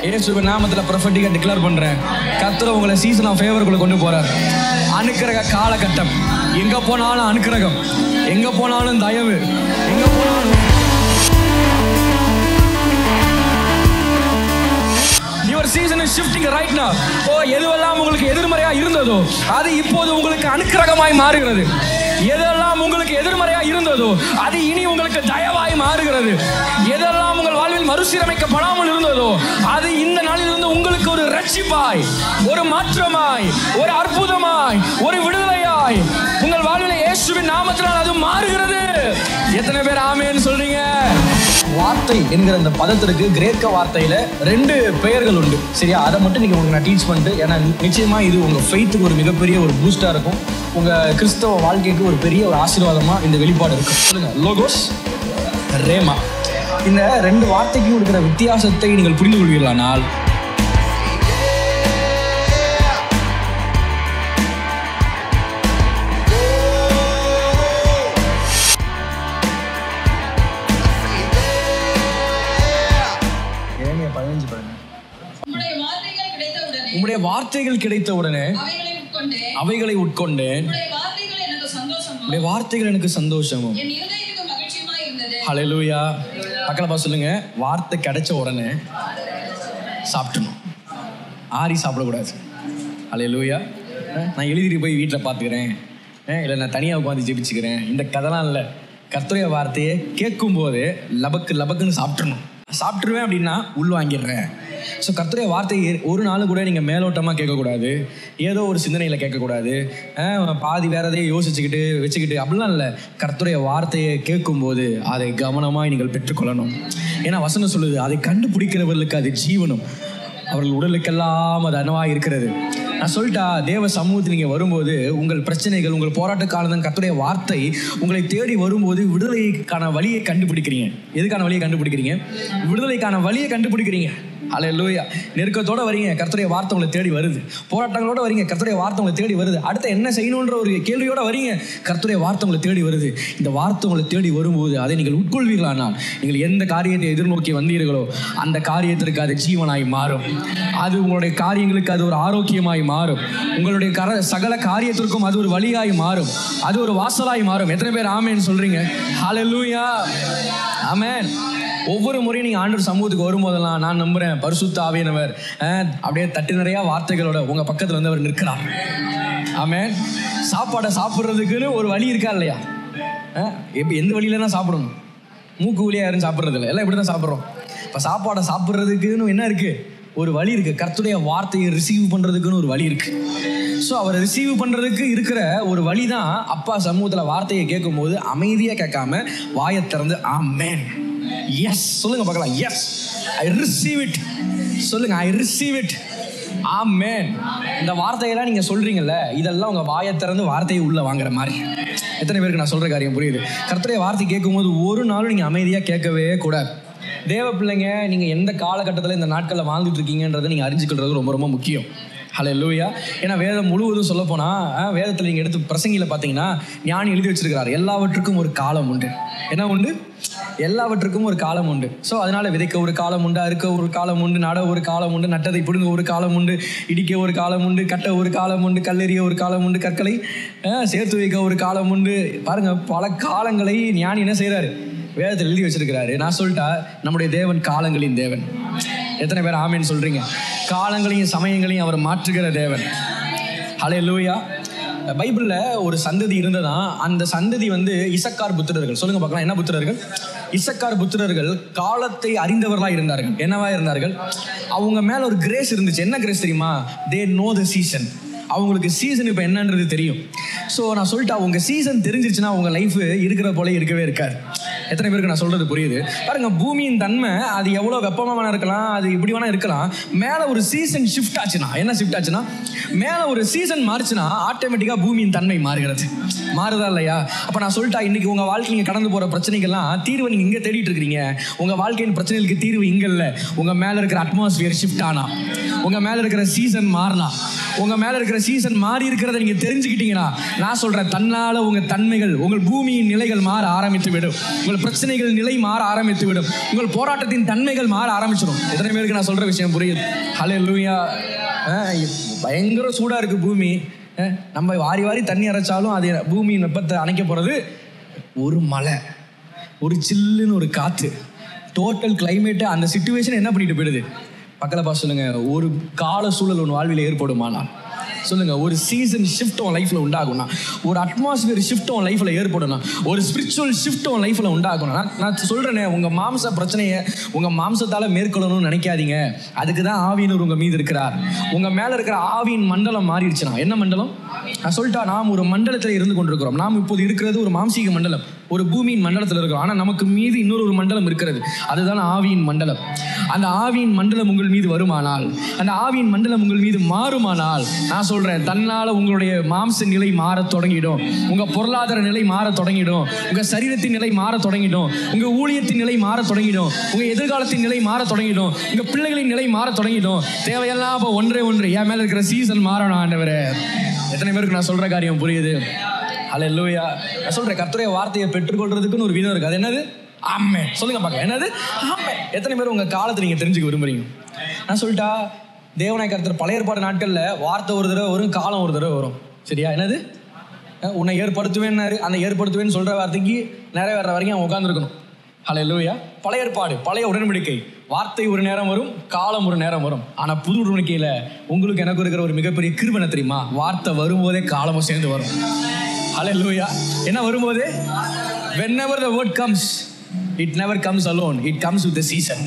இயேசுவின் நாமத்துல ப்ரொஃபெட்டிக்கா டிக்ளேர் பண்றேன், கர்த்தர் உங்களை சீசன் ஆஃப் ஃபேவருக்குள்ள கொண்டு போறார். அனுக்கிரக காலகட்டம். எங்க போனாலும் அனுக்கிரகம், எங்க போனாலும் தயவு, எங்க போனாலும் your season is shifting right now. எதுவெல்லாம் உங்களுக்கு எதிர்மறையா இருந்ததோ அது இப்போது உங்களுக்கு அனுக்கிரகமாய் மாறுகிறது. எதெல்லாம் உங்களுக்கு எதிர்மறையா இருந்ததோ அது இனி உங்களுக்கு தயவாய் மாறுகிறது. எதெல்லாம் உங்கள் வாழ்வில் மறுசீரமைக்கப்படாமல் இருந்ததோ அது இந்த நாளிலிருந்து உங்களுக்கு ஒரு ரட்சிப்பாய், ஒரு மாற்றமாய், ஒரு அற்புதமாய், ஒரு விடுதலையாய் உங்கள் வாழ்வில் இயேசுவின் நாமத்தினால் அது மாறுகிறது. எத்தனை பேர் ஆமென் சொல்றீங்க? வார்த்தை என்கிற அந்த பதத்திற்கு கிரேக்க வார்த்தையில 2 பெயர்கள் உண்டு. சரியா? அதை மட்டும் நீங்க உங்களுக்கு நான் டீச் பண்ணிட்டு, ஏன்னா நிச்சயமா இது உங்க ஃபெய்த்துக்கு ஒரு மிகப்பெரிய ஒரு பூஸ்டா இருக்கும். உங்க கிறிஸ்தவ வாழ்க்கைக்கு ஒரு பெரிய ஒரு ஆசீர்வாதமா இந்த வெளிப்பாடு இருக்கும். சொல்லுங்க, லோகோஸ், ரேமா. இந்த 2 வார்த்தைக்கும் இருக்கிற வித்தியாசத்தை நீங்கள் புரிந்து கொள்வீர்களானால் உம்முடைய வார்த்தைகள் கிடைத்தவுடனே அவைகளை உட்கொண்டேன். உம்முடைய வார்த்தைகள் எனக்கு சந்தோஷமும். ஹல்லேலூயா. பக்கத்துல சொல்லுங்க, வார்த்தை கிடைச்ச உடனே சாப்பிடணும், ஆறி சாப்பிடக்கூடாது. ஹல்லேலூயா. நான் எழுதிட்டு போய் வீட்டில் பார்த்துக்கிறேன், இல்லை நான் தனியாக உட்காந்து ஜெபிச்சுக்கிறேன், இந்த கதைலாம் இல்லை. கர்த்தருடைய வார்த்தையை கேட்கும் போது லபக்குன்னு சாப்பிட்றணும். சாப்பிட்ருவேன் அப்படின்னா உள்வாங்கிடுறேன். ஸோ கர்த்தருடைய வார்த்தையை ஒரு நாள் கூட நீங்கள் மேலோட்டமாக கேட்கக்கூடாது, ஏதோ ஒரு சிந்தனையில் கேட்கக்கூடாது, பாதி வேற எதையும் யோசிச்சுக்கிட்டு வச்சுக்கிட்டு அப்படிலாம் இல்லை. கர்த்தருடைய வார்த்தையை கேட்கும்போது அதை கவனமாக நீங்கள் பெற்றுக்கொள்ளணும். ஏன்னா வசனம் சொல்லுது, அதை கண்டுபிடிக்கிறவர்களுக்கு அது ஜீவனும், அவர்கள் உடலுக்கெல்லாம் அது அணுவாக இருக்கிறது. நான் சொல்லிட்டா, தேவ சமூகத்தில் நீங்கள் வரும்போது உங்கள் பிரச்சனைகள், உங்கள் போராட்ட காலம், கர்த்தருடைய வார்த்தை உங்களை தேடி வரும்போது விடுதலைக்கான வழியை கண்டுபிடிக்கிறீங்க. எதுக்கான வழியை கண்டுபிடிக்கிறீங்க? விடுதலைக்கான வழியை கண்டுபிடிக்கிறீங்க. ஹல்லேலூயா. நெருக்கத்தோட வரீங்க, கர்த்தருடைய வார்த்தை உங்களை தேடி வருது. போராட்டங்களோட வரீங்க, கர்த்தருடைய வார்த்தை உங்களை தேடி வருது. அடுத்து என்ன செய்யணுன்ற ஒரு கேள்வியோட வரீங்க, கர்த்தருடைய வார்த்தை உங்களை தேடி வருது. இந்த வார்த்தை உங்களை தேடி வரும்போது அதை நீங்கள் உட்கொள்வீர்களானால், நீங்கள் எந்த காரியத்தை எதிர்நோக்கி வந்தீர்களோ அந்த காரியத்திற்கு அது ஜீவனாய் மாறும். அது உங்களுடைய காரியங்களுக்கு அது ஒரு ஆரோக்கியமாய் மாறும். உங்களுடைய சகல காரியத்திற்கும் அது ஒரு வழியாய் மாறும், அது ஒரு வாசலாய் மாறும். எத்தனை பேர் ஆமென் சொல்றீங்க? ஹல்லேலூயா. ஆமென். ஒவ்வொரு முறையும் நீங்கள் ஆண்டவர் சமூகத்துக்கு வரும்போதெல்லாம் நான் நம்புகிறேன், பரிசுத்த ஆவியானவர் அப்படியே தட்டு நிறையா வார்த்தைகளோட உங்கள் பக்கத்தில் வந்து அவர் நிற்கிறார். ஆமென். சாப்பாடை சாப்பிட்றதுக்குன்னு ஒரு வழி இருக்கா இல்லையா? எந்த வழியில தான் சாப்பிடணும்? மூக்கு வழியாக யாரும் சாப்பிட்றது இல்லை, எல்லாம் இப்படி தான் சாப்பிட்றோம். இப்போ சாப்பாடை சாப்பிட்றதுக்குன்னு என்ன இருக்குது? ஒரு வழி இருக்குது. கர்த்தருடைய வார்த்தையை ரிசீவ் பண்ணுறதுக்குன்னு ஒரு வழி இருக்குது. ஸோ அவரை ரிசீவ் பண்ணுறதுக்கு இருக்கிற ஒரு வழி தான் அப்பா சமூகத்தில் வார்த்தையை கேட்கும் போது அமைதியாக கேட்காம வாயை திறந்து ஆமென், எஸ் சொல்லுங்க பார்க்கலாம். Yes, I receive it. சொல்லுங்க, ஐ ரிசீவ் இட். ஆமென். இந்த வார்த்தையெல்லாம் நீங்கள் சொல்கிறீங்கல்ல, இதெல்லாம் உங்கள் வாயை திறந்து வார்த்தையை உள்ளே வாங்குற மாதிரி. எத்தனை பேருக்கு நான் சொல்கிற காரியம் புரியுது? கர்த்தருடைய வார்த்தை கேட்கும்போது ஒரு நாளும் நீங்கள் அமைதியாக கேட்கவே கூடாது. தேவ பிள்ளைங்க, நீங்கள் எந்த காலகட்டத்தில் இந்த நாட்களில் வாழ்ந்துட்டு இருக்கீங்கன்றதை நீங்கள் அறிஞ்சிக்கிறது ரொம்ப ரொம்ப முக்கியம். ஹல்லேலூயா. ஏன்னா வேதம் முழுவதும் சொல்ல போனால், வேதத்தில் நீங்கள் எடுத்து பிரசங்கியில் பார்த்தீங்கன்னா ஞானி எழுதி வச்சிருக்கிறார், எல்லாவற்றுக்கும் ஒரு காலம் உண்டு. என்ன உண்டு? எல்லாவற்றுக்கும் ஒரு காலம் உண்டு. ஸோ அதனால விதைக்க ஒரு காலம் உண்டு, அறுக்க ஒரு காலம் உண்டு, நட ஒரு காலம் உண்டு, நட்டதை பிடுங்க ஒரு காலம் உண்டு, இடிக்க ஒரு காலம் உண்டு, கட்ட ஒரு காலம் உண்டு, கல்லெறிய ஒரு காலம் உண்டு, கற்களை சேர்த்து வைக்க ஒரு காலம் உண்டு. பாருங்க, பல காலங்களை ஞானி என்ன செய்கிறாரு? வேதத்தில் எழுதி வச்சிருக்கிறாரு. நான் சொல்லிட்டா, நம்முடைய தேவன் காலங்களின் தேவன். எத்தனை பேர் ஆமென் சொல்றீங்க? காலங்களையும் சமயங்களையும் அவர் மாற்றுகிற தேவன். ஹல்லேலூயா. பைபிளில் ஒரு சந்ததி இருந்ததான். அந்த சந்ததி வந்து இசக்கார் புத்திரர்கள். சொல்லுங்க பார்க்கலாம், என்ன புத்திரர்கள்? இசக்கார் புத்திரர்கள் காலத்தை அறிந்தவர்களாக இருந்தார்கள். என்னவா இருந்தார்கள்? அவங்க மேல ஒரு கிரேஸ் இருந்துச்சு. என்ன கிரேஸ் தெரியுமா? They know the season. அவங்களுக்கு சீசன் இப்போ என்னன்றது தெரியும். ஸோ நான் சொல்லிட்டா, உங்கள் சீசன் தெரிஞ்சிருச்சுன்னா உங்கள் லைஃப் இருக்கிற போல இருக்கவே இருக்காது. எத்தனை பேருக்கு நான் சொல்கிறது புரியுது? பாருங்கள், பூமியின் தன்மை அது எவ்வளோ வெப்பமாக வேணா இருக்கலாம், அது இப்படி வேணா இருக்கலாம். மேலே ஒரு சீசன் ஷிஃப்ட் ஆச்சுன்னா, என்ன ஷிஃப்ட் ஆச்சுன்னா, மேலே ஒரு சீசன் மாறுச்சுன்னா ஆட்டோமேட்டிக்காக பூமியின் தன்மை மாறுகிறது. மாறுதா இல்லையா? அப்போ நான் சொல்லிட்டா, இன்றைக்கி உங்கள் வாழ்க்கை நீங்கள் கடந்து போகிற பிரச்சனைகள்லாம் தீர்வை நீங்கள் இங்கே தேடிட்டு இருக்கிறீங்க. உங்கள் வாழ்க்கையின் பிரச்சனைகளுக்கு தீர்வு இங்கே இல்லை. உங்கள் மேலே இருக்கிற அட்மாஸ்பியர் ஷிஃப்ட் ஆனா, உங்கள் மேலே இருக்கிற சீசன் மாறினா, உங்கள் மேலே இருக்கிற சீசன் மாறி இருக்கிறத நீங்கள் தெரிஞ்சுக்கிட்டீங்கன்னா, நான் சொல்கிறேன், தன்னால் உங்கள் தன்மைகள், உங்கள் பூமியின் நிலைகள் மாற ஆரம்பித்து விடும். உங்கள் உங்கள் பிரச்சனைகள் நிலை மாற ஆரம்பித்து விடும். உங்கள் போராட்டத்தின் தன்மைகள் மாற ஆரம்பிச்சிடும். எத்தனை பேருக்கு நான் சொல்ற விஷயம் புரியுது? ஹல்லேலூயா. பயங்கர சூடா இருக்கு பூமி. நம்ம வாரி வாரி தண்ணி அரைச்சாலும் அது பூமியின் வெப்பத்தை அணைக்க போறது ஒரு மழை, ஒரு சில்லுன்னு ஒரு காற்று. டோட்டல் கிளைமேட்டு அந்த சிச்சுவேஷன் என்ன பண்ணிட்டு போயிடுது? பக்கத்தில் பார்த்து சொல்லுங்க, ஒரு கால சூழல் ஒன்று வாழ்வில் ஏற்படுமானால் சொல்லுங்க, ஒரு சீசன் ஷிஃப்ட் உன் லைஃப்ல உண்டாகும்னா, ஒரு அட்மாஸ்பியர் ஷிஃப்ட் உன் லைஃப்ல ஏற்படும்னா, ஒரு ஸ்பிரிச்சுவல் ஷிஃப்ட் உன் லைஃப்ல உண்டாகும்னா, நான் சொல்றேனே, உங்க மாம்ச பிரச்சனையை உங்க மாம்சத்தால மேற்கொள்ளணும்னு நினைக்காதீங்க. அதுக்கு தான் ஆவியினர் உங்க மீது இருக்கிறார். உங்க மேல இருக்கிற ஆவியின் மண்டலம் மாறிடுச்சுனா, என்ன மண்டலம்? நான் சொல்லிட்டா, நாம் ஒரு மண்டலத்தில் இருந்து கொண்டிருக்கிறோம். நாம் இப்போது இருக்கிறது ஒரு மாம்சீக மண்டலம், ஒரு பூமியின் மண்டலத்தில் இருக்கிறோம். ஆனால் நமக்கு மீது இன்னொரு மண்டலம் இருக்கிறது, அதுதான் ஆவியின் மண்டலம். அந்த ஆவியின் மண்டலம் உங்கள் மீது வருமானால், அந்த ஆவியின் மண்டலம் உங்கள் மீது மாறுமானால், நான் சொல்றேன், தன்னால உங்களுடைய மாம்ச நிலை மாற தொடங்கிடும், உங்க பொருளாதார நிலை மாற தொடங்கிடும், உங்க சரீரத்தின் நிலை மாற தொடங்கிடும், உங்க ஊழியத்தின் நிலை மாற தொடங்கிடும், உங்க எதிர்காலத்தின் நிலை மாற தொடங்கிடும், உங்க பிள்ளைகளின் நிலை மாற தொடங்கிடும். தேவையெல்லாம் அப்போ ஒன்றே ஒன்று, என் மேல இருக்கிற சீசன் மாறணும் ஆண்டவரே. எத்தனை பேருக்கு நான் சொல்ற காரியம் புரியுது? ஹல்லேலூயா. நான் சொல்றேன், கர்த்தருடைய வார்த்தையை பெற்றுக்கொள்றதுக்குன்னு ஒரு விதம் இருக்கு. அது என்னது? ஆமென். சொல்லுங்க பார்க்க, என்னது? ஆமென். எத்தனை பேர் உங்க காலத்தை நீங்க தெரிஞ்சுக்க விரும்புறீங்க? நான் சொல்லிட்டா, தேவனாய் கர்த்தர் பழைய ஏற்பாடு நாட்கள்ல வார்த்தை ஒரு தடவை வரும், காலம் ஒரு தடவை வரும். சரியா? என்னது? உன்னை ஏற்படுத்துவேன்னாரு. அந்த ஏற்படுத்துவேன்னு சொல்ற வார்த்தைக்கு நிறைவேற வரைக்கும் அவன் உட்காந்துருக்கணும். ஹல்லேலூயா. பழைய ஏற்பாடு, பழைய உடன்படிக்கை, வார்த்தை ஒரு நேரம் வரும், காலம் ஒரு நேரம் வரும். ஆனா புது உடன்படிக்கையில உங்களுக்கு எனக்கு இருக்கிற ஒரு மிகப்பெரிய கிருபை என்ன தெரியுமா? வார்த்தை வரும்போதே காலமும் சேர்ந்து வரும். ஹல்லேலூயா. என்ன வரும்போது? whenever the word comes, it never comes alone, it comes with the season.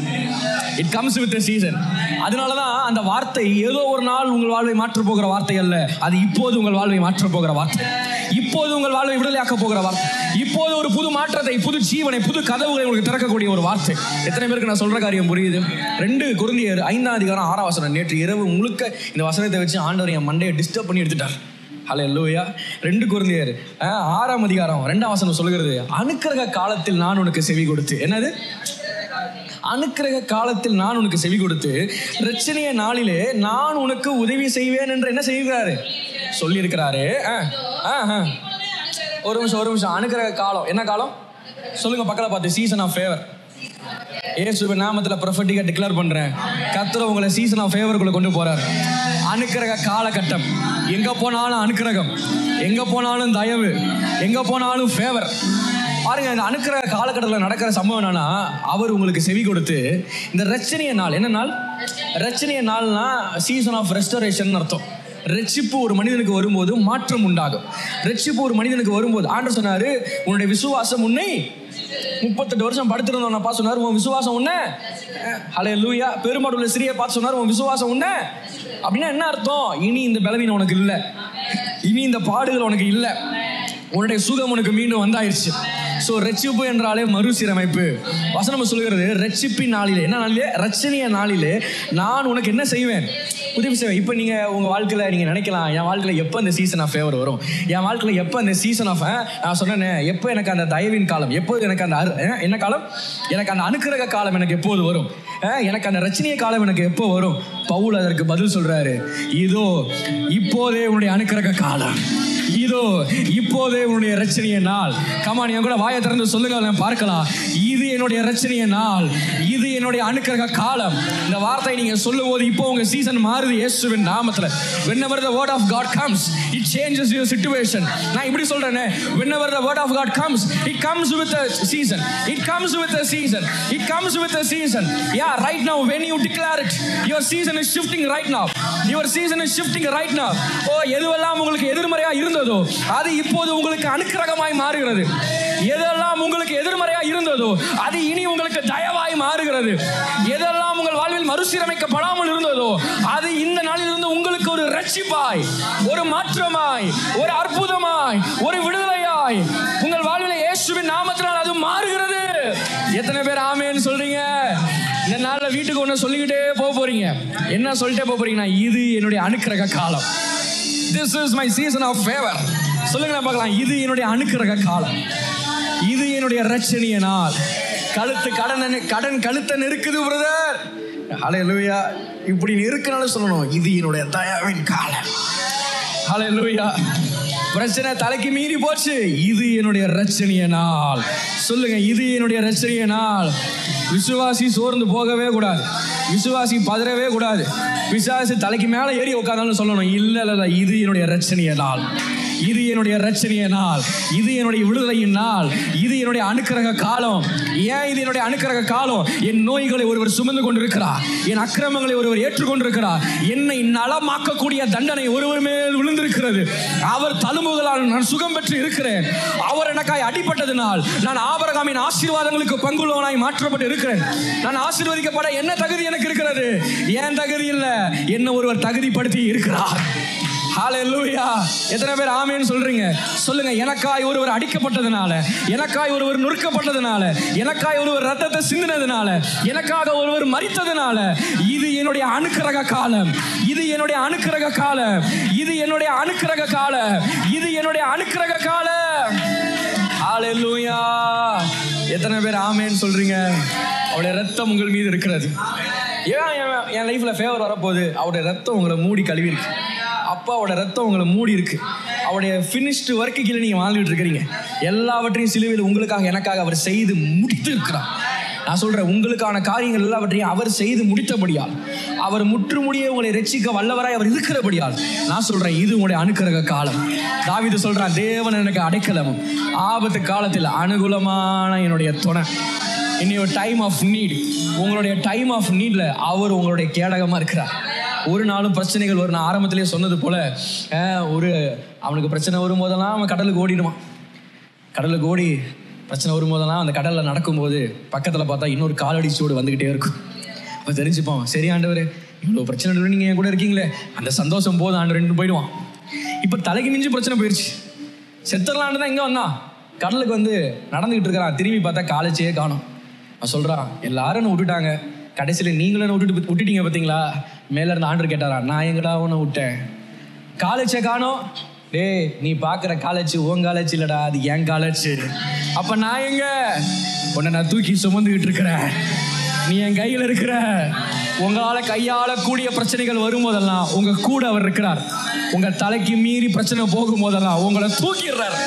It comes with the season. அதனாலதான் அந்த வார்த்தை ஏதோ ஒரு நாள் உங்கள் வாழ்வை மாற்ற போகிற வார்த்தை அல்ல, அது இப்போது உங்கள் வாழ்வை மாற்ற போகிற வார்த்தை, இப்போது உங்கள் வாழ்வை விடுதலையாக்க போகிற வார்த்தை, இப்போது ஒரு புது மாற்றத்தை, புது ஜீவனை, புது கதவுகளை உங்களுக்கு திறக்கக்கூடிய ஒரு வார்த்தை. எத்தனை பேருக்கு நான் சொல்ற காரியம் புரியுது? 2 கொரிந்தியர் 5:6 நேற்று இரவு முழுக்க இந்த வசனத்தை வச்சு ஆண்டவர் என் மண்டையை டிஸ்டர்ப் பண்ணி எடுத்துட்டார். ஹல்லேலூயா. 2 கொரிந்தியர் 6:2 சொல்லுகிறது, அனுக்கிரக காலத்தில் நான் உனக்கு செவி கொடுத்து, என்னது? அனுக்கிரக காலத்தில் நான் உனக்கு செவி கொடுத்து இரட்சணிய நாளிலே நான் உனக்கு உதவி செய்வேன் என்று என்ன செய்கிறாரு? சொல்லி இருக்கிறாரு. ஒரு நிமிஷம். அனுக்கிரக காலம் என்ன காலம்? சொல்லுங்க பக்கத்துல பார்த்து. Season of favour. இயேசுவின் நாமத்துல ப்ரொஃபெட்டிக்கா டிக்ளேர் பண்றேன், கர்த்தர் உங்களை சீசன் ஆஃப் ஃபேவருக்குள்ள கொண்டு போறார். அனுக்கிரக காலகட்டம். எங்க போனாலும் அனுக்கிரகம், எங்க போனாலும் தயவு, எங்க போனாலும் ஃபேவர். பாருங்க, இந்த அனுக்கிரக காலகட்டத்தில் நடக்கிற சம்பவம் என்னன்னா, அவர் உங்களுக்கு செவி கொடுத்து இந்த ரட்சணிய நாள். என்ன நாள்? ரட்சணிய நாள்னா சீசன் ஆஃப் ரெஸ்டரேஷன் அர்த்தம். ரட்சிப்பு ஒரு மனிதனுக்கு வரும்போது மாற்றம் உண்டாகும். ரட்சிப்பு ஒரு மனிதனுக்கு வரும்போது ஆண்டவர் சொன்னாரு, உன்னுடைய விசுவாசம் உன்னை 38 வருஷம் படுத்திருந்தோம்னப்பா சொன்னார், உன் விசுவாசம் உன்ன. ஹல்லேலூயா. பெருமாடுள்ள சிறிய பார்த்து சொன்னார், உன் விசுவாசம் உன்ன. அப்படின்னா என்ன அர்த்தம்? இனி இந்த பலவீனம் உனக்கு இல்லை, இனி இந்த பாடுகள் உனக்கு இல்லை, உன்னுடைய சுகம் உனக்கு மீண்டும் வந்தாயிருச்சு. ஸோ ரட்சிப்பு என்றாலே மறுசீரமைப்பு. வசனம் சொல்லுகிறது, ரட்சிப்பின் நாளிலே, என்ன நாளிலே? ரட்சணிய நாளிலே நான் உனக்கு என்ன செய்வேன்? உதவி செய்வேன். இப்போ நீங்கள் உங்கள் வாழ்க்கையில் நீங்கள் நினைக்கலாம், என் வாழ்க்கையில் எப்போ அந்த சீசன் ஆஃப் ஃபேவர் வரும், என் வாழ்க்கையில் எப்போ அந்த சீசன் ஆஃப், நான் சொன்னேன், எப்போ எனக்கு அந்த தயவின் காலம், எப்போது எனக்கு அந்த என்ன காலம்? எனக்கு அந்த அனுக்கிரக காலம் எனக்கு எப்போது வரும்? எனக்கு அந்த ரட்சணிய காலம் எனக்கு எப்போ வரும்? பவுல் அதற்கு பதில் சொல்றாரு, இதோ இப்போதே உன்னுடைய அனுக்கிரக காலம், இதோ இப்போதே உன்னுடைய ரட்சணிய நாள். கமான், என் கூட வாயை திறந்து சொல்லுங்க, நான் பார்க்கலாம். இது என்னுடைய ரட்சணிய நாள், இது என்னுடைய அனுக்கிரக காலம். இந்த வார்த்தை நீங்க சொல்லும் போது இப்போ உங்க சீசன் மாறுது இயேசுவின் நாமத்துல. Whenever the word of God comes, it changes your situation. நான் இப்படி சொல்றேனே, whenever the word of God comes, it comes with a season. It comes with a season. It comes with a season. Yeah, right now when you declare it, your season is shifting right now. Your season is shifting right now. ஓ, எதுவெல்லாம் உங்களுக்கு எதிர்மறையா இருந்ததோ அது இப்போது உங்களுக்கு அனுக்கிரகமாய் மாறுகிறது. எதெல்லாம் உங்களுக்கு எதிர்மறையா இருந்ததோ அது இனி உங்களுக்கு தயவாய் மாறுகிறது. எதெல்லாம் உங்கள் வாழ்வில் மறுசீரமைக்கப்படாமல் இருந்ததோ அது இந்த நாளிலிருந்து உங்களுக்கு ஒரு ரட்சிப்பாய், ஒரு மாற்றமாய், ஒரு அற்புதமாய், ஒரு விடுதலையாய் உங்கள் வாழ்வில் இயேசுவின் நாமத்தினால் அது மாறுகிறது. எத்தனை பேர் ஆமென் சொல்றீங்க? இந்த நாள்ல வீட்டுக்கு ஒன்று சொல்லிக்கிட்டே போக போறீங்க. என்ன சொல்லிட்டே போக போறீங்கன்னா, இது என்னுடைய அனுக்கிரக காலம். This is my season of favor. சொல்லுங்க பார்க்கலாம், இது என்னுடைய அனுக்கிரக காலம், இது என்னுடைய ரட்சணிய நாள். கடன் கழுத்தை நெருக்குது பிரதர். ஹல்லேலூயா. இப்படி நெருக்குனால சொல்லணும், இது என்னுடைய தயவின் காலம், ஹல்லேலூயா. பிரச்சனை தலைக்கு மீறி போச்சு, இது என்னுடைய ரட்சணிய நாள். சொல்லுங்க, இது என்னுடைய ரட்சணிய நாள். விசுவாசி சோர்ந்து போகவே கூடாது, விசுவாசி பதறவே கூடாது. விசுவாசி தலைக்கு மேலே ஏறி உட்காந்தாலும் சொல்லணும், இல்லை இல்லை, இது என்னுடைய ரட்சணிய நாள், இது என்னுடைய ரட்சணிய நாள், இது என்னுடைய விடுதலையின் நாள், இது என்னுடைய அனுக்கிரக காலம். ஏன் இது என்னுடைய அனுக்கிரக காலம்? என் நோய்களை ஒருவர் சுமந்து கொண்டிருக்கிறார், என் அக்கிரமங்களை ஒருவர் ஏற்றுக்கொண்டிருக்கிறார், என்னை நலமாக்கக்கூடிய தண்டனை ஒருவர் மேல் விழுந்திருக்கிறது. அவர் தழும்புகளால் நான் சுகம் பெற்று இருக்கிறேன். அவர் எனக்காய் அடிபட்டதினால் நான் ஆபிரகாமின் ஆசீர்வாதங்களுக்கு பங்குள்ளவனாய் மாற்றப்பட்டு இருக்கிறேன். நான் ஆசீர்வதிக்கப்பட என்ன தகுதி எனக்கு இருக்கிறது? ஏன் தகுதி இல்லை, என்ன ஒருவர் தகுதிப்படுத்தி இருக்கிறார். ஹல்லேலூயா. எத்தனை பேர் ஆமென் சொல்றீங்க? சொல்லுங்க, எனக்காய் ஒருவர் அடிக்கப்பட்டதுனால, எனக்காய் ஒருவர் நொறுக்கப்பட்டதுனால, எனக்காய் ஒருவர் ரத்தத்தை சிந்தினதுனால, எனக்காக ஒருவர் மரித்ததுனால, இது என்னுடைய அனுக்கிரக காலம், இது என்னுடைய அனுக்கிரக காலம், இது என்னுடைய அனுக்கிரக காலம், இது என்னுடைய அனுக்கிரக காலம். ஹல்லேலூயா. எத்தனை பேர் ஆமென் சொல்றீங்க? அவருடைய ரத்தம் உங்கள் மீது இருக்கிறது. ஏன் என் லைஃப்ல ஃபேவர் வரப்போகுது? அவருடைய ரத்தம் உங்களை மூடி கழுவி இருக்கு. அப்பாவோட ரத்தம் உங்களை மூடி இருக்கு. அவருடைய ஃபினிஷ்டு ஒர்க்கு கீழே நீங்கள் வாழ்ந்துட்டு இருக்கிறீங்க. எல்லாவற்றையும் சிலுவையில் உங்களுக்காக எனக்காக அவர் செய்து முடித்து இருக்கிறார். நான் சொல்றேன், உங்களுக்கான காரியங்கள் எல்லாவற்றையும் அவர் செய்து முடித்தபடியால், அவர் முற்றுமுடிய உங்களை ரட்சிக்க வல்லவராய் அவர் இருக்கிறபடியால் நான் சொல்றேன், இது உங்களுடைய அனுக்கிரக காலம். தாவீது சொல்றான், தேவன் எனக்கு அடைக்கலமும் ஆபத்து காலத்தில் அனுகூலமான என்னுடைய துணை. In your time of need, உங்களுடைய டைம் ஆஃப் நீட்ல அவர் உங்களுடைய கேடகமா இருக்கிறார். ஒரு நாளும் பிரச்சனைகள் வரும். நான் ஆரம்பத்திலேயே சொன்னது போல, அவனுக்கு பிரச்சனை வரும்போதெல்லாம் அவன் கடலுக்கு ஓடிடுவான். கடலுக்கு ஓடி பிரச்சனை வரும்போதெல்லாம் அந்த கடலில் நடக்கும்போது பக்கத்தில் பார்த்தா இன்னொரு காலடி சூடு வந்துக்கிட்டே இருக்கும். அப்போ தெரிஞ்சுப்பான், சரி ஆண்டவர், இவ்வளோ பிரச்சனை நீங்கள் என் கூட இருக்கீங்களே, அந்த சந்தோஷம் போதும் ஆண்டவர்னு போயிடுவான். இப்போ தலைக்கு மிஞ்சி பிரச்சனை போயிடுச்சு, செத்துடலான்னு தான் இங்கே வந்தான். கடலுக்கு வந்து நடந்துக்கிட்டு இருக்கிறான். திரும்பி பார்த்தா காலேஜே காணும். அவன் சொல்கிறான், எல்லாரும் விட்டுட்டாங்க, கடைசியில் நீங்களும் விட்டுட்டீங்க பார்த்தீங்களா? மேலே இருந்த ஆண்டவர் கேட்டாரா, நான் எங்கடா ஒன்று விட்டேன்? காலேஜை காணோம். டேய், நீ பார்க்குற காலேஜ் உன் காலேஜ் இல்லைடா, அது என் காலேஜ். அப்போ நான் எங்க? உன்னை நான் தூக்கி சுமந்துக்கிட்டு இருக்கிறேன், நீ என் கையில் இருக்கிற. உங்களால் கையாள கூடிய பிரச்சனைகள் வரும்போதெல்லாம் உங்க கூட அவர் இருக்கிறார். உங்க தலைக்கு மீறி பிரச்சனை போகும்போதெல்லாம் உங்களை தூக்கிடுறாரு,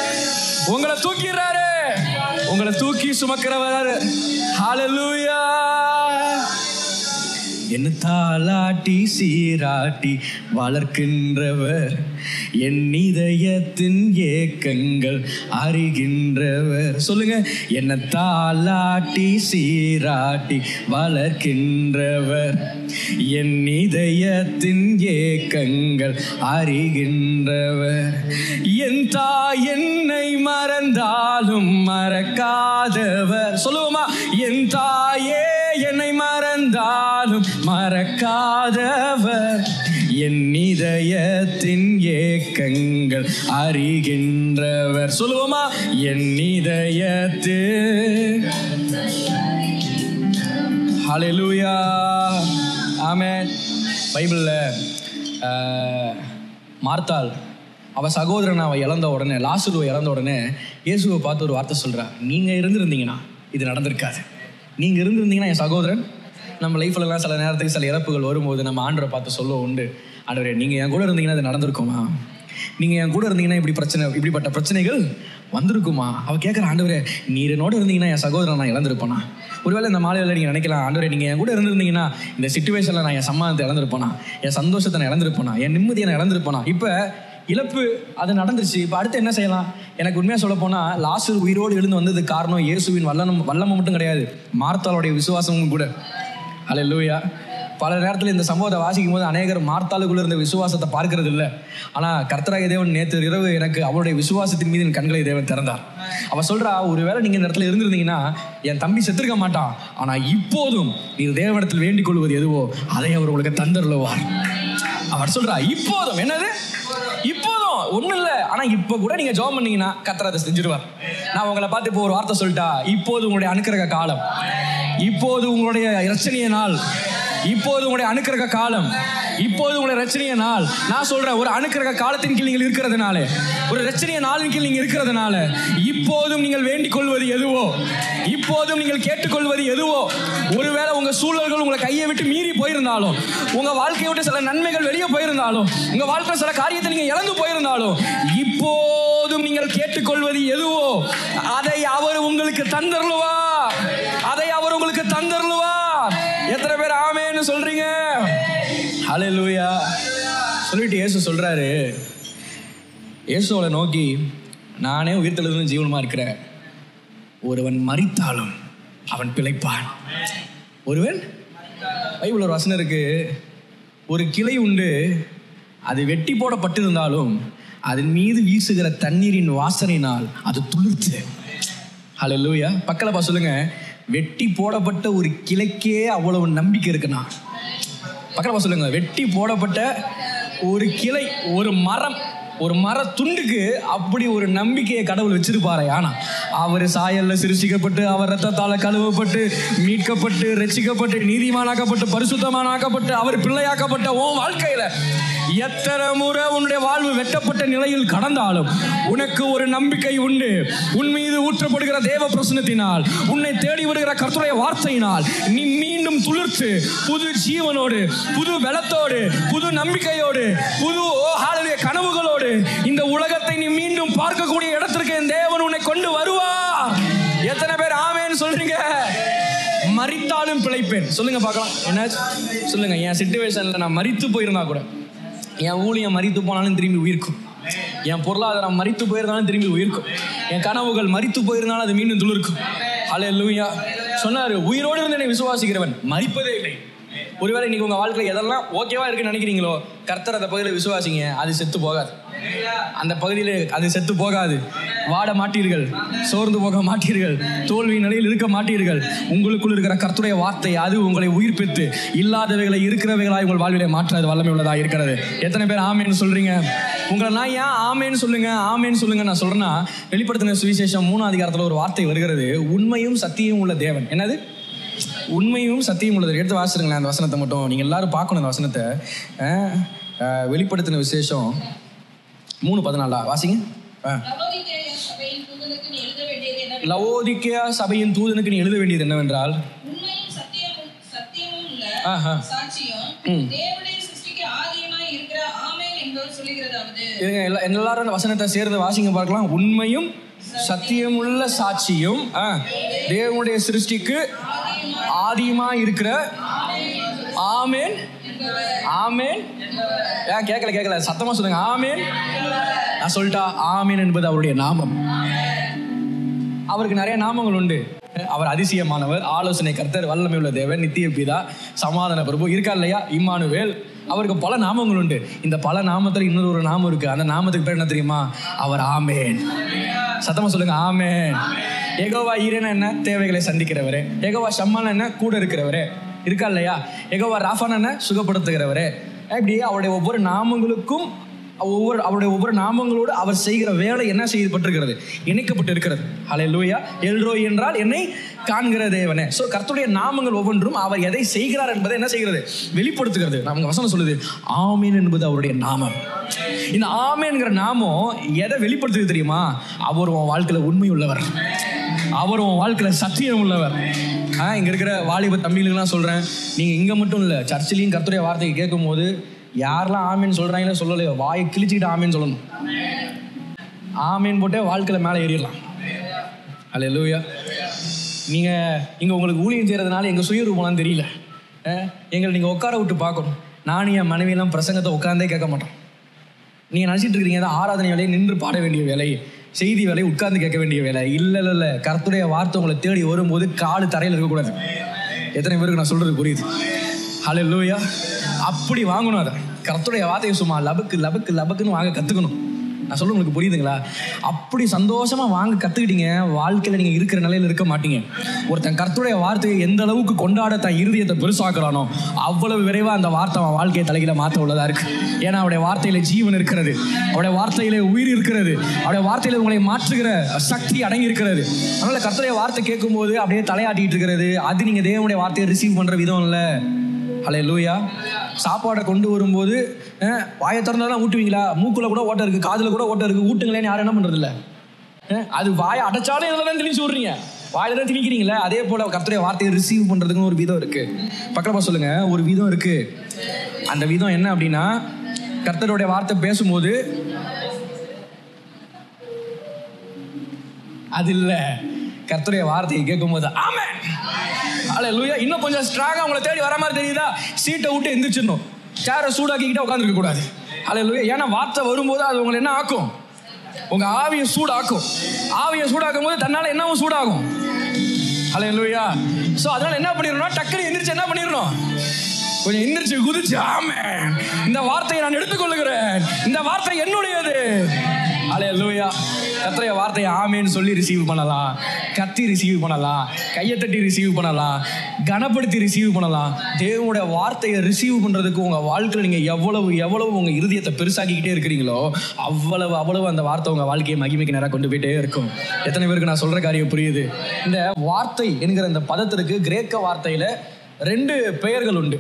உங்களை தூக்கிடுறாரு, உங்களை தூக்கி சுமக்கிறவர். ஹல்லேலூயா. என்ன தாளாட்டி சீராட்டி வளர்க்கின்றவர், என் இதயத்தின் ஏக்கங்கள் அறிகின்றவர். சொல்லுங்க, என்ன தாளாட்டி சீராட்டி வளர்க்கின்றவர், என் இதயத்தின் ஏக்கங்கள் அறிகின்றவர். என் தாய் என்னை மறந்தாலும் மறக்காதவர். சொல்லுவோமா? என் தாயே என்னை மறந்தாலும் மறக்காதவர், என் இதயத்தின் ஏக்கங்கள் அறிகின்றவர். சொல்லுவோமா? என் இதயத்தின். ஹல்லேலூயா. ஆமென். பைபிளில் மார்த்தாள் அவ சகோதரனை அவ இழந்த உடனே, லாசருவை இழந்த உடனே இயேசுவை பார்த்து ஒரு வார்த்தை சொல்றா, நீங்க இருந்திருந்தீங்கன்னா இது நடந்திருக்காது. நீங்க இருந்திருந்தீங்கன்னா என் சகோதரன். நம்ம லைஃப்லலாம் சில நேரத்துக்கு சில இறப்புகள் வரும்போது நம்ம ஆண்டவரை பார்த்து சொல்ல உண்டு, ஆண்டவரே நீங்கள் என் கூட இருந்தீங்கன்னா அது நடந்திருக்குமா? நீங்கள் என் கூட இருந்தீங்கன்னா இப்படிப்பட்ட பிரச்சனைகள் வந்திருக்குமா? அவள் கேட்குற, ஆண்டவரே நீர் என்னோட இருந்தீங்கன்னா என் சகோதரன் நான் இழந்திருப்பேனா? ஒருவேளை இந்த மாலையில் நீங்கள் நினைக்கலாம், ஆண்டவரே நீங்கள் என் கூட இருந்திருந்தீங்கன்னா இந்த சிச்சுவேஷனில் நான் என் சம்மானத்தை இழந்திருப்பேனா, என் சந்தோஷத்தை நான் இழந்திருப்பேனா, என் நிம்மதியை நான் இழந்திருப்பேனா? இப்போ இழப்பு அது நடந்துருச்சு, இப்போ அடுத்து என்ன செய்யலாம்? எனக்கு உண்மையாக சொல்ல போனால் லாசரு உயிரோடு எழுந்து வந்ததுக்கு காரணம் இயேசுவின் வல்லமை மட்டும் கிடையாது, மார்த்தாளுடைய விசுவாசமும் கூட. ஹல்லேலூயா. பல நேரத்தில் இந்த சம்பவத்தை வாசிக்கும் போது அநேகர் மார்த்தாளுக்குள்ள இருந்த விசுவாசத்தை பார்க்கறது இல்லை. ஆனால் கர்த்தராகிய தேவன் நேற்று இரவு எனக்கு அவருடைய விசுவாசத்தின் மீது என் கண்களை தேவன் திறந்தார். அவள் சொல்கிறா, ஒருவேளை நீங்கள் இந்த இடத்துல இருந்திருந்தீங்கன்னா என் தம்பி செத்துருக்க மாட்டான், ஆனால் இப்போதும் நீர் தேவனிடத்தில் வேண்டிக் கொள்வது எதுவோ அதை அவர் உங்களுக்கு தந்தருளுவார். அவர் சொல்கிறா, இப்போதும். என்னது இப்போதும்? ஒன்றும் இல்லை, ஆனால் இப்போ கூட நீங்கள் ஜெபம் பண்ணீங்கன்னா கர்த்தர் அதை செஞ்சிருவார். நான் உங்களை பார்த்து இப்போ ஒரு வார்த்தை சொல்லிட்டா, இப்போது உங்களுடைய அனுக்கிரக காலம், இப்போது உங்களுடைய இரட்சணிய நாள், இப்போது உங்களுடைய அனுக்கிரக காலம், இப்போது உங்களுடைய ரட்சணிய நாள். நான் சொல்றேன், ஒரு அனுக்கிரக காலத்தின் கீழ் நீங்கள் இருக்கிறதுனால, ஒரு ரட்சணிய நாளின் கீழ் நீங்கள் இருக்கிறதுனால இப்போதும் நீங்கள் வேண்டிக் கொள்வது எதுவோ இப்போதும் நீங்கள் கேட்டுக்கொள்வது எதுவோ, ஒருவேளை உங்க சூழல்கள் உங்களை கையை விட்டு மீறி போயிருந்தாலும், உங்க வாழ்க்கையை விட்டு சில நன்மைகள் வெளியே போயிருந்தாலும், உங்க வாழ்க்கையில் சில காரியத்தை நீங்க இழந்து போயிருந்தாலும், இப்போதும் நீங்கள் கேட்டுக்கொள்வது எதுவோ அதை அவர் உங்களுக்கு தந்தருளுவார். அதை அவர் உங்களுக்கு தந்தருளுவார். எத்தனை பேர் ஆமென்னு சொல்றீங்க? ஹல்லேலூயா. சொல்லிட்டு இயேசு சொல்றாரு, இயேசுவை நோக்கி, நானே உயிர்த்தெழுதலும் ஜீவனுமா இருக்கிறேன். ஒருவன் மரித்தாலும் அவன் பிழைப்பான். ஒருவன், பைபிள் ஒரு வசனம் இருக்கு, ஒரு கிளை உண்டு, அது வெட்டி போடப்பட்டிருந்தாலும் அதன் மீது வீசுகிற தண்ணீரின் வாசனையினால் அது துளிர்த்து. ஹல்லேலூயா. பக்கத்துல சொல்லுங்க, வெட்டி போடப்பட்ட ஒரு கிளைக்கே அவ்வளவு நம்பிக்கை இருக்குண்ணா. பக்கத்துல சொல்லுங்க, வெட்டி போடப்பட்ட ஒரு கிளை, ஒரு மர துண்டுக்கு அப்படி ஒரு நம்பிக்கையை கடவுள் வச்சிருப்பாரு. ஆனா அவர் சாயல்ல சிருஷ்டிக்கப்பட்டு, அவர் ரத்தத்தால கழுவப்பட்டு, மீட்கப்பட்டு, ரட்சிக்கப்பட்டு, நீதிமானாக்கப்பட்டு, பரிசுத்தமானாக்கப்பட்டு, அவர் பிள்ளையாக்கப்பட்ட உன் வாழ்க்கையில எத்தனை முறை உன்னுடைய வாழ்வு வெட்டப்பட்ட நிலையில் கடந்தாலும் உனக்கு ஒரு நம்பிக்கை உண்டு. உன் மீது ஊற்றப்படுகிற தேவ பிரசன்னத்தினால், உன்னை தேடி வருகிற கர்த்தருடைய வார்த்தையினால் நீ மீண்டும் துளிர்த்து புது ஜீவனோடு, புது பலத்தோடு, புது நம்பிக்கையோடு, புது கனவுகளோடு இந்த உலகத்தை நீ மீண்டும் பார்க்கக்கூடிய இடத்திற்கு என் தேவன் உன்னை கொண்டு வருவார். எத்தனை பேர் ஆமென் சொல்றீங்க? மரித்தாலும் பிழைப்பேன் சொல்லுங்க பார்க்கலாம். என்ன சொல்லுங்க? என் சிச்சுவேஷன்ல நான் மரித்து போயிருந்தா கூட, என் ஊழியம் மரித்து போனாலும் திரும்பி உயிர்க்கும், என் பொருளாதாரம் மரித்து போயிருந்தாலும் திரும்பி உயிர்க்கும், என் கனவுகள் மரித்து போயிருந்தாலும் அது மீண்டும் துளிர்க்கும். ஹல்லேலூயா. சொன்னாரு, உயிரோடு இருந்து என்னை விசுவாசிக்கிறவன் மரிப்பதே இல்லை. ஒருவேளை இன்னைக்கு உங்க வாழ்க்கையில் எதெல்லாம் ஓகேவா இருக்குன்னு நினைக்கிறீங்களோ, கர்த்தர் அந்த பகுதியில் விசுவாசிங்க, அது செத்து போகாது. அந்த பகுதியில் அது செத்து போகாது. வாட மாட்டீர்கள், சோர்ந்து போக மாட்டீர்கள், தோல்வி நிலையில் இருக்க மாட்டீர்கள். உங்களுக்குள் இருக்கிற கர்த்தருடைய வார்த்தை அது உங்களை உயிர்ப்பித்து இல்லாதவைகளை இருக்கிறவைகளாய் உங்கள் வாழ்விலே மாற்ற வல்லமை உள்ளதா இருக்கிறது. எத்தனை பேர் ஆமேன்னு சொல்றீங்க? உங்களை நான் ஏன் ஆமேன்னு சொல்லுங்க, ஆமேன்னு சொல்லுங்க நான் சொல்றேன்னா, வெளிப்படுத்தின சுவிசேஷம் 3ஆம் அதிகாரத்தில் ஒரு வார்த்தை வருகிறது, உண்மையும் சத்தியம் உள்ள தேவன். என்னது? உண்மையும் சத்தியம் உள்ளது. எடுத்து வாசிருங்களேன் அந்த வசனத்தை மட்டும். நீங்கள் எல்லாரும் பார்க்கணும் அந்த வசனத்தை. வெளிப்படுத்தின விசேஷம் 3:14 வாசிங்க. லவோதிக்கேயா சபையின் தூதனுக்கு நீ எழுத வேண்டியது என்னவென்றால், எல்லாரும் அந்த வசனத்தை சேர்ந்து வாசிங்க பார்க்கலாம். உண்மையும் சத்தியம் உள்ள சாட்சியும் தேவனுடைய சிருஷ்டிக்கு ஆதியமாய் இருக்கிற ஆமேன். ஆமேன். கேட்கல சத்தமா சொல்லுங்க. ஆமேன். நான் சொல்லிட்டா, ஆமேன் என்பது அவருடைய நாமம். அவருக்கு நிறைய நாமங்கள் உண்டு. அவர் அதிசயமானவர், ஆலோசனை கர்த்தர், வல்லமை உள்ள தேவன், நித்திய பிதா, சமாதான பிரபு, இருக்கா இல்லையா, இம்மானுவேல். அவருக்கு பல நாமங்கள் உண்டு. இந்த பல நாமத்தில் இன்னொரு ஒரு நாமம் இருக்கு. அந்த நாமத்துக்கு பேர் என்ன தெரியுமா? அவர் ஆமேன். சத்தமா சொல்லுங்க, ஆமேன். யெகோவா ஈரேனா என்ன? தேவைகளை சந்திக்கிறவரே. யெகோவா ஷம்மானா என்ன? கூட இருக்கிறவரே. இருக்கா இல்லையா? யெகோவா ராஃபானா என்ன? சுகப்படுத்துகிறவரே. இப்படி அவருடைய ஒவ்வொரு நாமங்களுக்கும் அவருடைய ஒவ்வொரு நாமங்களோடு அவர் செய்கிற வேலை என்ன செய்யப்பட்டிருக்கிறது? இணைக்கப்பட்டு இருக்கிறது. ஹல்லேலூயா. எல்ரோய் என்றால் என்னை காண்கிற தேவனே. ஸோ கர்த்தருடைய நாமங்கள் ஒவ்வொன்றும் அவர் எதை செய்கிறார் என்பதை என்ன செய்கிறது? வெளிப்படுத்துகிறது. நமக்கு வசனம் சொல்லுது, ஆமீன் என்பது அவருடைய நாமம். இந்த ஆமேன்கிற நாமம் எதை வெளிப்படுத்துது தெரியுமா? அவர் உன் வாழ்க்கையில் உண்மை உள்ளவர், அவர் உன் வாழ்க்கையில் சத்தியம் உள்ளவர். இங்கே இருக்கிற வாலிப தம்பிகளுக்கெல்லாம் சொல்கிறேன், நீங்கள் இங்கே மட்டும் இல்லை, சர்ச்சிலையும் கர்த்தருடைய வார்த்தையை கேட்கும் போது யாரெல்லாம் ஆமேன்னு சொல்கிறாங்களோ சொல்லலையோ, வாயை கிழிச்சிக்கிட்டு ஆமேன்னு சொல்லணும். ஆமேன் போட்டே வாழ்க்கையில் மேலே ஏறிடலாம். ஹல்லேலூயா. நீங்கள் இங்கே உங்களுக்கு ஊழியம் செய்கிறதுனால எங்கள் சுயரூபம்லாம் தெரியல. எங்களை நீங்கள் உட்கார விட்டு பார்க்கணும். நானும் என் மனைவியெல்லாம் பிரசங்கத்தை உட்கார்ந்தே கேட்க மாட்டோம். நீங்கள் நினச்சிட்டு இருக்கிறீங்க தான் ஆராதனை வேலையை நின்று பாட வேண்டிய வேலை, செய்தி வேலை உட்கார்ந்து கேட்க வேண்டிய வேலை. இல்லை. கர்த்தருடைய வார்த்தை உங்களை தேடி வரும்போது காலு தரையில் இருக்கக்கூடாது. எத்தனை பேருக்கு நான் சொல்கிறது புரியுது? ஹல்லேலூயா. அப்படி வாங்கணும். அதை கர்த்தருடைய வார்த்தையை சும்மா லபக்குன்னு வாங்க கற்றுக்கணும். நான் சொல்ல உங்களுக்கு புரியுதுங்களா? அப்படி சந்தோஷமாக வாங்க கற்றுக்கிட்டீங்க, வாழ்க்கையில் நீங்கள் இருக்கிற நிலையில் இருக்க மாட்டீங்க. ஒருத்தன் கர்த்தருடைய வார்த்தையை எந்த அளவுக்கு கொண்டாட தன் இருதயத்தை பெருசாக்குறானோ அவ்வளவு விரைவாக அந்த வார்த்தை அவன் வாழ்க்கையை தலைகீழ மாற்ற உள்ளதாக இருக்குது. ஏன்னா அவருடைய வார்த்தையில ஜீவன் இருக்கிறது, அவருடைய வார்த்தையில உயிர் இருக்கிறது, அவருடைய வார்த்தையில உங்களை மாற்றுகிற சக்தி அடங்கி இருக்கிறது. அதனால் கர்த்தருடைய வார்த்தை கேட்கும்போது அப்படியே தலையாட்டிகிட்டு இருக்கிறது, அது நீங்கள் தேவனுடைய வார்த்தையை ரிசீவ் பண்ணுற விதம் இல்லை. ஹல்லேலூயா. சாப்பாடை கொண்டு வரும்போது வாயை திறந்தாலும் ஊட்டுவீங்களா? மூக்குல கூட ஓட்டை இருக்குது, காதில் கூட ஓட்டை இருக்குது, ஊட்டுங்களேன்னு யாரும் என்ன பண்ணுறது இல்லை. அது வாயை அடைச்சாலும் இதெல்லாம் தெளிச்சு விட்றீங்க. வாயில தான் திணிக்கிறீங்களே, அதே போல கர்த்தருடைய வார்த்தையை ரிசீவ் பண்றதுக்குன்னு ஒரு விதம் இருக்கு. பக்கத்துல சொல்லுங்க, ஒரு விதம் இருக்கு. அந்த விதம் என்ன அப்படின்னா, கர்த்தருடைய வார்த்தை பேசும்போது அது இல்ல, கர்த்தருடைய வார்த்தையை கேட்கும் போது ஆமென் ஹல்லேலூயா. இன்னும் கொஞ்சம் ஸ்ட்ராங்கா உங்களை தேடி வர மாதிரி தெரியுதா, சீட்டை விட்டு எந்திரிச்சிடணும், சேரை சூடாக்கிக்கிட்ட உட்காந்துருக்க கூடாது. ஹல்லேலூயா. ஏன்னா வார்த்தை வரும்போது அது உங்களை என்ன ஆக்கும், உங்க ஆவியை சூடாக்கும். ஆவியை சூடாக்கும் போது தன்னால என்னவும் சூடாகும். ஹல்லேலூயா. சோ அதனால என்ன பண்ணிடணும், டக்குனு எந்திரிச்சு என்ன பண்ணிடணும், கொஞ்சம் எந்திரிச்சு குதிச்சு ஆமென், இந்த வார்த்தையை நான் எடுத்துக்கொள்ளுகிறேன், இந்த வார்த்தை என்னுடையது. ஹல்லேலூயா. கர்த்தருடைய வார்த்தையை ஆமென்னு சொல்லி ரிசீவ் பண்ணலாம், கத்தி ரிசீவ் பண்ணலாம், கையை தட்டி ரிசீவ் பண்ணலாம், கனப்படுத்தி ரிசீவ் பண்ணலாம். தேவனுடைய வார்த்தையை ரிசீவ் பண்றதுக்கு உங்க வாழ்க்கையில் நீங்க எவ்வளவு உங்க இருதயத்தை பெருசாக்கிக்கிட்டே இருக்கிறீங்களோ அவ்வளவு அந்த வார்த்தை உங்க வாழ்க்கையை மகிமைக்கு நேராக கொண்டு போயிட்டே இருக்கும். எத்தனை பேருக்கு நான் சொல்ற காரியம் புரியுது? இந்த வார்த்தை என்கிற இந்த பதத்திற்கு கிரேக்க வார்த்தையில 2 பெயர்கள் உண்டு.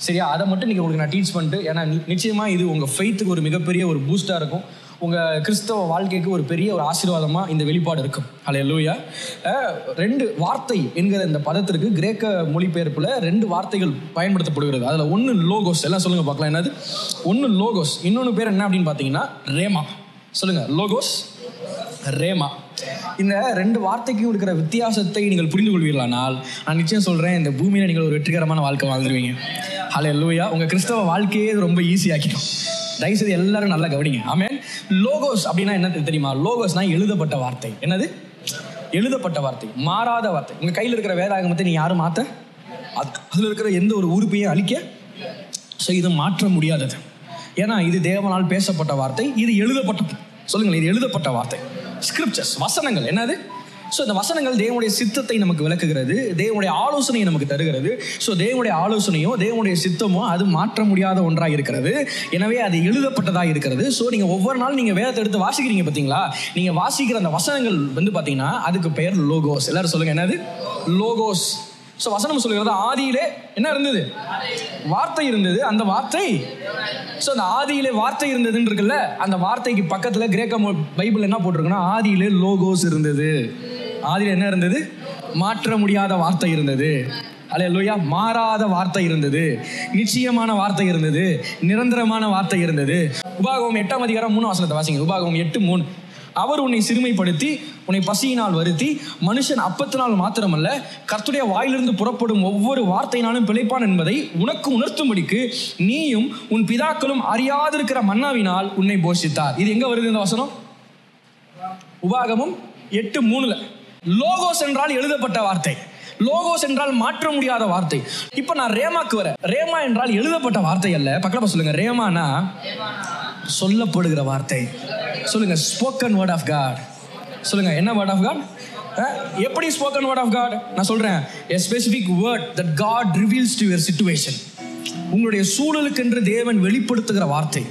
சரியா? அதை மட்டும் நீங்கள் உங்களுக்கு நான் டீச் பண்ணிட்டு, ஏன்னா நிச்சயமாக இது உங்கள் ஃபெய்த்துக்கு ஒரு மிகப்பெரிய ஒரு பூஸ்டாக இருக்கும், உங்கள் கிறிஸ்தவ வாழ்க்கைக்கு ஒரு பெரிய ஒரு ஆசீர்வாதமாக இந்த வெளிப்பாடு இருக்கும். ஹல்லேலூயா. 2 வார்த்தை என்கிற இந்த பதத்திற்கு கிரேக்க மொழிபெயர்ப்பில் 2 வார்த்தைகள் பயன்படுத்தப்படுகிறது. அதில் ஒன்று லோகோஸ். எல்லாம் சொல்லுங்கள் பார்க்கலாம், என்னது? ஒன்று லோகோஸ், இன்னொன்று பேர் என்ன அப்படின்னு பார்த்தீங்கன்னா ரேமா. சொல்லுங்கள், லோகோஸ், ரேமா. இந்த 2 வார்த்தைக்கும் இருக்கிற வித்தியாசத்தை நீங்கள் புரிந்து கொள்வீர்களானால் நான் நிச்சயம் சொல்கிறேன், இந்த பூமியில் நீங்கள் ஒரு வெற்றிகரமான வாழ்க்கை வாழ்ந்துருவீங்க. ஹல்லேலூயா. உங்கள் கிறிஸ்தவ வாழ்க்கையே ரொம்ப ஈஸியாக்கிடும். தயவுசெய்து எல்லாரும் நல்லா கவனிங்க. ஆமென். லோகோஸ் அப்படின்னா என்ன தெரியுமா? லோகோஸ்னா எழுதப்பட்ட வார்த்தை. என்னது? எழுதப்பட்ட வார்த்தை, மாறாத வார்த்தை. உங்கள் கையில் இருக்கிற வேதாகமத்தை நீ யாரும் மாற்ற, அதில் இருக்கிற எந்த ஒரு உறுப்பையும் அழிக்க, ஸோ இது மாற்ற முடியாதது. ஏன்னா இது தேவனால் பேசப்பட்ட வார்த்தை, இது எழுதப்பட்ட, சொல்லுங்கள், இது எழுதப்பட்ட வார்த்தை. ஸ்கிரிப்சர்ஸ், வசனங்கள். என்னது? ஸோ இந்த வசனங்கள் தேவனுடைய சித்தத்தை நமக்கு விளக்குகிறது, தேவனுடைய ஆலோசனையை நமக்கு தருகிறது. ஸோ தேவனுடைய ஆலோசனையோ தேவனுடைய சித்தமோ அது மாற்ற முடியாத ஒன்றாக இருக்கிறது. எனவே அது எழுதப்பட்டதாக இருக்கிறது. ஸோ நீங்கள் ஒவ்வொரு நாளும் நீங்கள் வேதத்தை எடுத்து வாசிக்கிறீங்க பார்த்தீங்களா, நீங்கள் வாசிக்கிற அந்த வசனங்கள் வந்து பார்த்தீங்கன்னா அதுக்கு பெயர் லோகோஸ். எல்லாரும் சொல்லுங்கள், என்னது? லோகோஸ். ஸோ வசனம் சொல்லுகிறது, ஆதியிலே என்ன இருந்தது? வார்த்தை இருந்தது. அந்த வார்த்தை, ஸோ அந்த ஆதியிலே வார்த்தை இருந்ததுன்னு இருக்குல்ல, அந்த வார்த்தைக்கு பக்கத்தில் கிரேக்க பைபிள் என்ன போட்டிருக்குன்னா, ஆதியிலே லோகோஸ் இருந்தது. ஆதியில என்ன இருந்தது? மாற்ற முடியாத வார்த்தை இருந்தது. ஹல்லேலூயா. மாறாத வார்த்தை இருந்தது, நிச்சயமான வார்த்தை இருந்தது, நிரந்தரமான வார்த்தை இருந்தது. உபாகமம் 8ஆம் அதிகாரம் 3ஆம் வசனத்தை வாசிங்க. உபாகமம் 8:3. அவர் உன்னை சிறுமைப்படுத்தி உன்னை பசியினால் வருத்தி மனுஷன் அப்பத்தினால் மாத்திரமல்ல கர்த்தருடைய வாயிலிருந்து புறப்படும் ஒவ்வொரு வார்த்தையினாலும் பிழைப்பான் என்பதை உனக்கு உணர்த்தும்படிக்கு நீயும் உன் பிதாக்களும் அறியாதிருக்கிற மன்னாவினால் உன்னை போஷித்தார். இது எங்க வருது இந்த வசனம்? உபாகமம் 8:3. லோகோஸ் என்றால் எழுதப்பட்ட வார்த்தை, லோகோஸ் என்றால் மாற்ற முடியாத வார்த்தை. இப்ப நான் ரேமாக்கு வரேன். ரேமா என்றால் எழுதப்பட்ட வார்த்தை அல்ல. பக்கத்துல சொல்லுங்க, ரேமானா சொல்லப்படுகிற வார்த்தை. சொல்லுங்க, ஸ்போக்கன் வேர்ட் ஆஃப் காட். சொல்லுங்க, என்ன வேர்ட் ஆஃப் காட்? எப்படி ஸ்போக்கன் வேர்ட் ஆஃப் காட்? நான் சொல்றேன், a specific word that God reveals to your situation. உங்களுடைய சூழலுக்கென்று தேவன் வெளிப்படுத்துகிற வார்த்தை,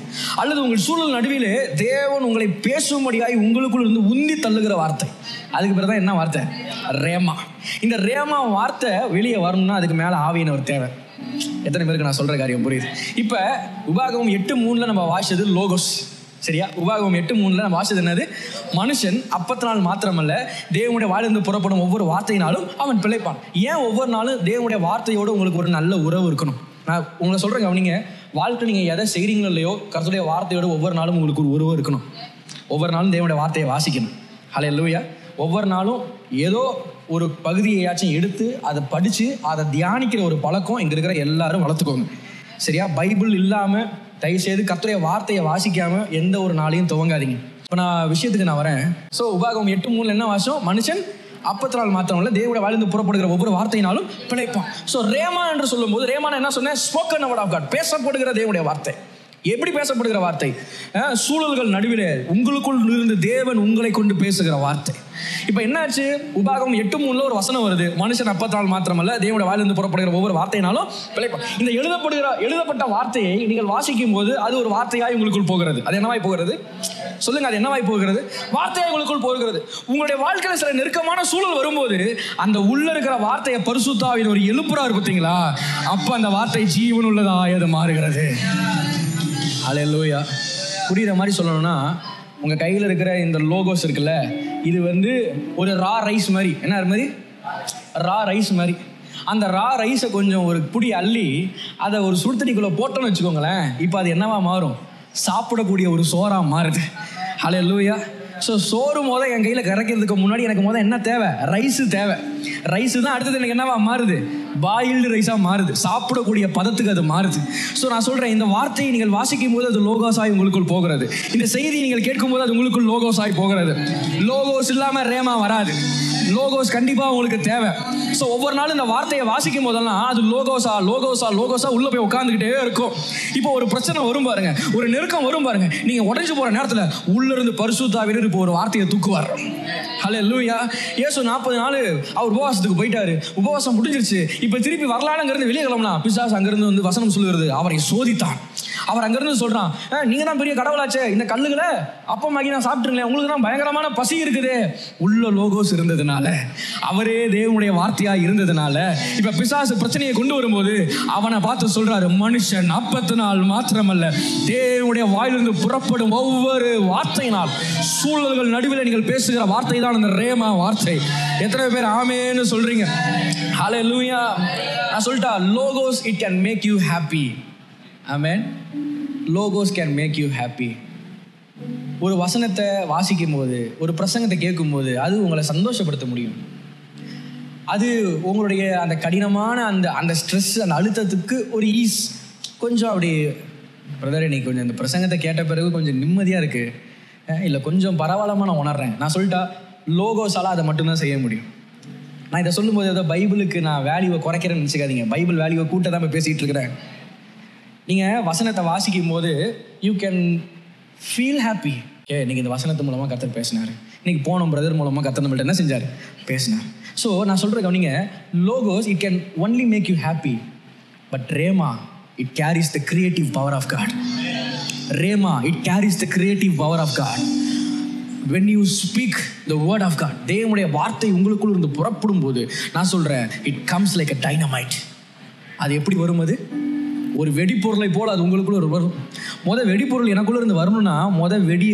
அல்லது உங்கள் சூழல் நடுவிலே தேவன் உங்களை பேசும்படியாய் உங்களுக்குள் இருந்து உந்தி தள்ளுகிற வார்த்தை. அதுக்கு பிறகு தான் என்ன வார்த்தை? ரேமா. இந்த ரேமா வார்த்தை வெளியே வரணும்னா அதுக்கு மேலே ஆவியினவர் தேவை. எத்தனை பேருக்கு நான் சொல்ற காரியம் புரியுது? இப்போ உபாகமம் 8:3 நம்ம வாசிச்சது லோகோஸ். சரியா? உபாகமம் 8:3 நம்ம வாசிச்சது என்னது? மனுஷன் அப்பத்தினால் மாத்திரமல்ல தேவனுடைய வாயிலிருந்து புறப்படும் ஒவ்வொரு வார்த்தையினாலும் அவன் பிழைப்பான். ஏன் ஒவ்வொரு நாளும் தேவனுடைய வார்த்தையோடு உங்களுக்கு ஒரு நல்ல உறவு இருக்கணும்? நான் உங்களை சொல்கிறேன், கவனிங்க. வாழ்க்கை நீங்கள் எதை செய்கிறீங்களோ இல்லையோ, கர்த்தருடைய வார்த்தையோடு ஒவ்வொரு நாளும் உங்களுக்கு ஒரு உறவு இருக்கணும். ஒவ்வொரு நாளும் தேவனுடைய வார்த்தையை வாசிக்கணும். ஹல்லேலூயா. ஒவ்வொரு நாளும் ஏதோ ஒரு பகுதியையாச்சும் எடுத்து அதை படித்து அதை தியானிக்கிற ஒரு பழக்கம் இங்கே இருக்கிற எல்லாரும் வளர்த்துக்கோங்க. சரியா? பைபிள் இல்லாமல் தயவுசெய்து கர்த்தருடைய வார்த்தையை வாசிக்காமல் எந்த ஒரு நாளையும் துவங்காதீங்க. இப்போ நான் விஷயத்துக்கு நான் வரேன். ஸோ உபாகமம் 8:3 என்ன வாசம்? மனுஷன் அப்பத்தினால் மாத்திரமல்ல தேவனுடைய வாயிலிருந்து புறப்படுகிற ஒவ்வொரு வார்த்தையினாலும் பிழைப்பான். ஸோ ரேமா என்று சொல்லும்போது, ரேமான என்ன சொன்னேன்? ஸ்போக்கன் வேர்ட் ஆஃப் காட், பேசப்படுகிற தேவனுடைய வார்த்தை. எப்படி பேசப்படுகிற வார்த்தை? சூழல்கள் நடுவிலே உங்களுக்குள் இருந்து தேவன் உங்களை கொண்டு பேசுகிற வார்த்தை. இப்போ என்னாச்சு? உபாகமம் 8:3 ஒரு வசனம் வருது, மனுஷன் அப்பத்தால் மாத்திரமல்ல தேவனுடைய வாயிலிருந்து புறப்படுகிற ஒவ்வொரு வார்த்தையினாலும் பிழைப்பான். இந்த எழுதப்பட்ட வார்த்தையை நீங்கள் வாசிக்கும் போது அது ஒரு வார்த்தையாய் உங்களுக்குள் போகிறது. அது என்னவாய் போகிறது? சொல்லுங்க, அது என்னவாய் போகிறது? வார்த்தையாய் உங்களுக்குள் போகிறது. உங்களுடைய வாழ்க்கையில் சில நெருக்கமான சூழல் வரும்போது அந்த உள்ள இருக்கிற வார்த்தையை பரிசுத்த ஆவியானவர் ஒரு எழுப்புறாரு பார்த்தீங்களா, அப்ப அந்த வார்த்தை ஜீவன் உள்ளதாய் அது மாறுகிறது. ஹல்லேலூயா. புரியுற மாதிரி சொல்லணும்னா, உங்கள் கையில் இருக்கிற இந்த லோகோஸ் இருக்குல்ல, இது வந்து ஒரு ரா ரைஸ் மாதிரி. என்ன மாதிரி? ரா ரைஸ் மாதிரி. அந்த ரா ரைஸை கொஞ்சம் ஒரு புடி அள்ளி அதை ஒரு சுடுதண்ணிக்குள்ளே போட்டோன்னு வச்சுக்கோங்களேன், இப்போ அது என்னவா மாறும்? சாப்பிடக்கூடிய ஒரு சோறாக மாறுது. ஹல்லேலூயா. ஸோ சோறு என் கையில் கரைக்கிறதுக்கு முன்னாடி எனக்கு என்ன தேவை? ரைஸு தேவை. ரைஸு தான் அடுத்தது எனக்கு என்னவா மாறுது? பாயில்டு ரைஸாக மாறுது. சாப்பிடக்கூடிய பதத்துக்கு அது மாறுது. ஸோ நான் சொல்கிறேன், இந்த வார்த்தையை நீங்கள் வாசிக்கும் போது அது லோகோஸாய் உங்களுக்குள் போகிறது. இந்த செய்தி நீங்கள் கேட்கும் போது அது உங்களுக்குள் லோகோஸாய் போகிறது. லோகோஸ் இல்லாமல் ரேமா வராது. லோகோஸ் கண்டிப்பாக உங்களுக்கு தேவை. ஸோ ஒவ்வொரு நாளும் இந்த வார்த்தையை வாசிக்கும் போதெல்லாம் அது லோகோஸா லோகோஸா லோகோஸா உள்ளே போய் உட்காந்துக்கிட்டே இருக்கும். இப்போ ஒரு பிரச்சனை வரும் பாருங்க, ஒரு நெருக்கம் வரும் பாருங்க, நீங்கள் உடைஞ்சு போகிற நேரத்தில் உள்ளிருந்து பரிசுத்த ஆவியானவர் இப்போ ஒரு வார்த்தையை தூக்குவார். ஹல்லேலூயா. இயேசு 40 நாள் அவர் உபவாசத்துக்கு போயிட்டாரு. உபவாசம் முடிஞ்சிருச்சு. இப்போ திருப்பி வரலானுங்கிறது வெளியே கிளம்பலாம். பிசாசு அங்கிருந்து வந்து வசனம் சொல்லுகிறது, அவரை சோதித்தான். அவர் அங்கிருந்து சொல்றான், நீங்க தான் பெரிய கடவுளாச்சே, இந்த கல்லுகளை அப்பமாக்கி நான் சாப்பிட்டுருங்களேன், உங்களுக்கு தான் பயங்கரமான பசி இருக்குது. உள்ள லோகோஸ் இருந்ததுனால, அவரே தேவனுடைய வார்த்தையா இருந்ததுனால, இப்ப பிசாசு பிரச்சனையை கொண்டு வரும்போது அவனை பார்த்து சொல்றாரு, மனுஷன் அப்பத்தினால் மாத்திரமல்ல தேவனுடைய வாயிலிருந்து புறப்படும் ஒவ்வொரு வார்த்தையினால். சூழல்கள் நடுவில் நீங்கள் பேசுகிற வார்த்தை தான் அந்த ரேமா வார்த்தை. எத்தனை பேர் ஆமேன்னு சொல்றீங்க? ஹல்லேலூயா. நான் சொல்லிட்டா, logos it can make you happy. Amen. Logos can make you happy. ஒரு வசனத்தை வாசிக்கும் போது, ஒரு பிரசங்கத்தை கேட்கும் போது அது உங்களை சந்தோஷப்படுத்த முடியும். அது உங்களுடைய அந்த கடினமான அந்த ஸ்ட்ரெஸ், அந்த அழுத்தத்துக்கு ஒரு ஈஸ். கொஞ்சம் அப்படி, பிரதர் இன்னைக்கு கொஞ்சம் இந்த பிரசங்கத்தை கேட்ட பிறகு கொஞ்சம் நிம்மதியாக இருக்குது, இல்லை கொஞ்சம் பரவாயில்லாமல் நான் உணர்றேன். நான் சொல்லிட்டா, லோகோஸால் அதை மட்டும்தான் செய்ய முடியும். நான் இதை சொல்லும்போது ஏதோ பைபிளுக்கு நான் வேல்யூவை குறைக்கிறேன்னு நினச்சிக்காதீங்க. பைபிள் வேல்யூவை கூட்ட தான் இப்போ பேசிகிட்டு இருக்கிறேன். நீங்கள் வசனத்தை வாசிக்கும் போது யூ கேன் ஃபீல் ஹாப்பி. இன்னைக்கு இந்த வசனத்து மூலமாக கர்த்தர் பேசினார், இன்னைக்கு போன பிரதர் மூலமாக கர்த்தர் நம்மள்ட்ட என்ன செஞ்சார்? பேசினார். ஸோ நான் சொல்கிறேன் கவனிங்க, logos it can only make you happy, but rhema it carries the creative power of God. Rhema it carries the creative power of God. when you speak the word of God, தேவனுடைய வார்த்தை உங்களுக்குள்ள இருந்து புறப்படும் போது நான் சொல்கிறேன், it comes like a dynamite. அது எப்படி வரும்? அது ஒரு வெடிப்பொருளை போல் அது உங்களுக்குள்ள வரும். வெடிப்பொருள் எனக்குள்ள இருந்து வரணும்னா வெடி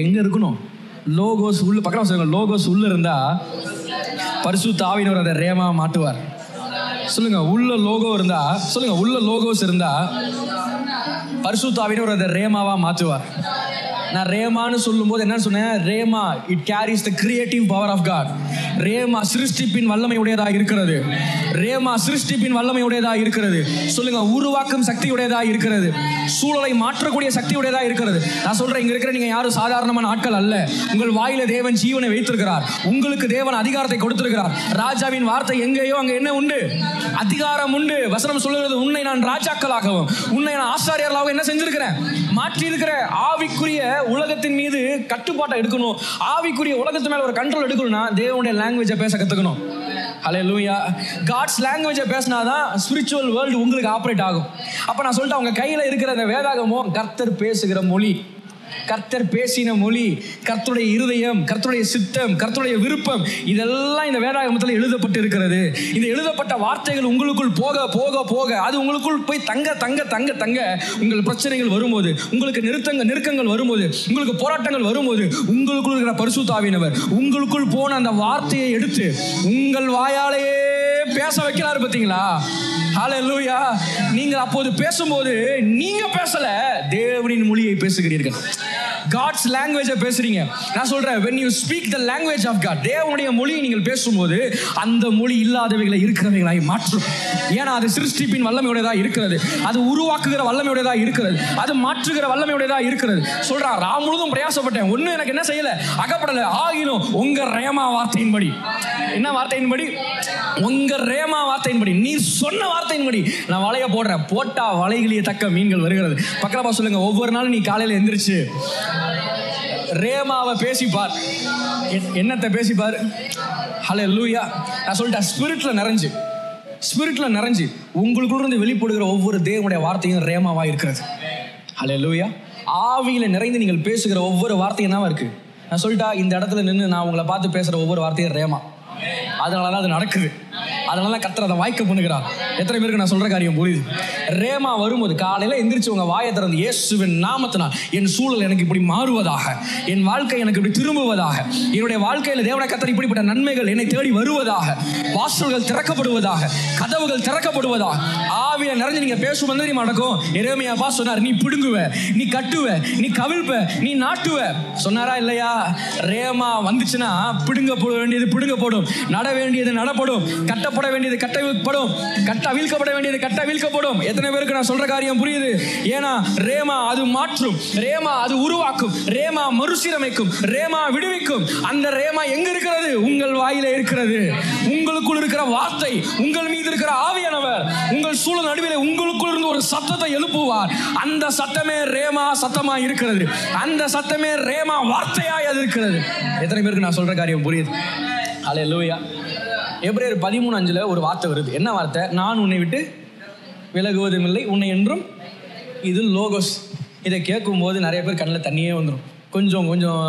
எங்கே இருக்கணும்? லோகோஸ் உள்ள. பக்கம் சொல்லுங்க, லோகோஸ் உள்ள இருந்தா பரிசுத்த ஆவியானவர் அதை ரேமா மாட்டுவார். சொல்லுங்க, உள்ள லோகோ இருந்தா, சொல்லுங்க, உள்ள லோகோஸ் இருந்தா பரிசுத்த ஆவியானவர் அதை ரேமாவா மாற்றுவார். நான் ரேமான்னு சொல்லும் போது என்ன சொன்னேன்? Rhema it carries the creative power of God. Rhema சிருஷ்டிப்பின் வல்லமை உடையதா இருக்கிறது. ரேமா சிருஷ்டிப்பின் வல்லமை உடையதா இருக்கிறது. சொல்லுங்க, உருவாக்கும் சக்தி உடையதா இருக்கிறது. சூழலை மாற்றக்கூடிய சக்தி உடையதா இருக்கிறது. நான் சொல்றேன், இங்க இருக்கிற நீங்க யாரும் சாதாரணமான ஆட்கள் அல்ல. உங்கள் வாயில தேவன் ஜீவனை வைத்திருக்கிறார். உங்களுக்கு தேவன் அதிகாரத்தை கொடுத்திருக்கிறார். ராஜாவின் வார்த்தை எங்கேயோ அங்க என்ன உண்டு? அதிகாரம் உண்டு. வசனம் சொல்லுகிறது, உன்னை நான் ராஜாக்களாகவும் உன்னை நான் ஆசாரியர்களாகவும் என்ன செஞ்சிருக்கிறேன்? மாற்றி இருக்கிற. ஆவிக்குரிய உலகத்தின் மீது கட்டுப்பாட்டை எடுக்கணும். ஆவிக்குரிய உலகத்து மேல ஒரு கண்ட்ரோல் எடுக்கணும்னா தேவனுடைய லாங்குவேஜை பேச கத்துக்கணும். ஹல்லேலூயா. காட்ஸ் லாங்குவேஜை பேசினாதான் ஸ்பிரிச்சுவல் வேர்ல்டு உங்களுக்கு ஆப்ரேட் ஆகும். அப்ப நான் சொல்லிட்டு, அவங்க கையில இருக்கிற அந்த வேதாகமம் கர்த்தர் பேசுகிற மொழி, கர்த்தர் பேசின மொழி, கர்த்தருடைய இருதயம், கர்த்தருடைய சித்தம், கர்த்தருடைய விருப்பம், இதெல்லாம் இந்த வேதாகமத்தில் எழுதப்பட்டு இருக்கிறது. இந்த எழுதப்பட்ட வார்த்தைகள் உங்களுக்குள் போக போக போக அது உங்களுக்குள் போய் தங்க தங்க தங்க தங்க உங்கள் பிரச்சனைகள் வரும்போது, உங்களுக்கு நெருக்கங்கள் வரும்போது, உங்களுக்கு போராட்டங்கள் வரும்போது, உங்களுக்குள் இருக்கிற பரிசுத்த ஆவியானவர் உங்களுக்குள் போன அந்த வார்த்தையை எடுத்து உங்கள் வாயாலேயே பேச வைக்கிறாரு. பார்த்தீங்களா? ஹல்லேலூயா. நீங்கள் அப்போது பேசும்போது நீங்க பேசல, தேவனின் மொழியை பேசுகிறீர்கள். God's language பேசுறீங்க. நான் சொல்றேன், when you speak the language of God, தேவனுடைய மொழியை நீங்கள் பேசும்போது அந்த மொழி இல்லாதவைகளை இருக்கிறவைகளாய் மாற்றும். ஏன்னா அது சிருஷ்டிப்பின் வல்லமையுடையதா இருக்கிறது. அது உருவாக்குகிற வல்லமையுடையதா இருக்கிறது. அது மாற்றுகிற வல்லமையுடையதா இருக்கிறது. சொல்றான், நான் முழுதும் பிரயாசப்பட்டேன், ஒன்னும் எனக்கு என்ன செய்யல, அகப்படல. ஆகிலும் உங்க ரேமா வார்த்தையின்படி. என்ன வார்த்தையின்படி? உங்க ரேமா வார்த்தையின்படி, நீ சொன்ன வார்த்தையின்படி நான் வலைய போடுறேன். போட்டா வலைகளிய தக்க மீன்கள் வருகிறது. பக்கமா சொல்லுங்க, ஒவ்வொரு நாளும் நீ காலையில எந்திரிச்சு ரேமாவை பேசிப்பார். என்னத்தை பேசிப்பார்? ஹல்லேலூயா. நான் சொல்லிட்டேன், ஸ்பிரிட்ல நிறைஞ்சு உங்களுக்குள்ள இருந்து வெளிப்படுகிற ஒவ்வொரு தேவனுடைய வார்த்தையும் ரேமாவா இருக்கிறது. ஹல்லேலூயா. ஆவியில நிறைந்து நீங்கள் பேசுகிற ஒவ்வொரு வார்த்தையும் என்னவா இருக்கு? நான் சொல்லிட்டா, இந்த இடத்துல நின்று நான் உங்களை பார்த்து பேசுற ஒவ்வொரு வார்த்தையும் ரேமா. அதனாலதான் அது நடக்குது. அதனால கர்த்தர் அதை வாய்க்க பண்ணுகிறார். எத்தனை பேருக்கு நான் சொல்ற காரியம் புரியுது? ரேமா வரும்போது காலையில எந்திரிச்சு உங்க வாயை திறந்து இயேசுவின் நாமத்தினால் என் சூழல் எனக்கு இப்படி மாறுவதாக, என் வாழ்க்கை எனக்கு இப்படி திரும்புவதாக, என்னுடைய வாழ்க்கையில தேவனை கர்த்தர் இப்படிப்பட்ட நன்மைகள் என்னை தேடி வருவதாக, வாசல்கள் திறக்கப்படுவதாக, கதவுகள் திறக்கப்படுவதாக. ஆவிய நிறைஞ்சு நீங்க பேசும்போது தெரியுமா நடக்கும்? எரேமியா சொன்னார், நீ பிடுங்குவ, நீ கட்டுவ, நீ கவிழ்ப்ப, நீ நாட்டுவ சொன்னாரா இல்லையா? ரேமா வந்துச்சுன்னா பிடுங்கப்பட வேண்டியது பிடுங்கப்படும், நட வேண்டியது நடப்படும், கட்டப்பட வேண்டியது கட்டப்படும், அவிழ்க்கப்பட வேண்டியது அவிழ்க்கப்படும். எத்தனை பேருக்கு நான் சொல்ற காரியம் புரியுது? ஏன்னா ரேமா அது மாற்றும், ரேமா அது உருவாக்கும், ரேமா மறுசீரமைக்கும், ரேமா விடுவிக்கும். அந்த ரேமா எங்க இருக்கிறது? உங்கள் வாயில இருக்கிறது. உங்களுக்குள் இருக்கிற வார்த்தை, உங்கள் மீது இருக்கிற ஆவியானவர் உங்கள் சூழல் நடுவில் உங்களுக்குள் இருந்து ஒரு சத்தத்தை எழுப்புவார். அந்த சத்தமே ரேமா சத்தமா இருக்கிறது. அந்த சத்தமே ரேமா வார்த்தையாய் அது இருக்கிறது. எத்தனை பேருக்கு நான் சொல்ற காரியம் புரியுது? ஹல்லேலூயா. எபிரேயர் 13:5 ஒரு வார்த்தை வருது. என்ன வார்த்தை? நான் உன்னை விட்டு விலகுவதும் இல்லை, உன்னை என்றும். இது லோகோஸ். இதை கேட்கும் போது நிறைய பேர் கண்ணில் தண்ணியே வந்துடும். கொஞ்சம் கொஞ்சம்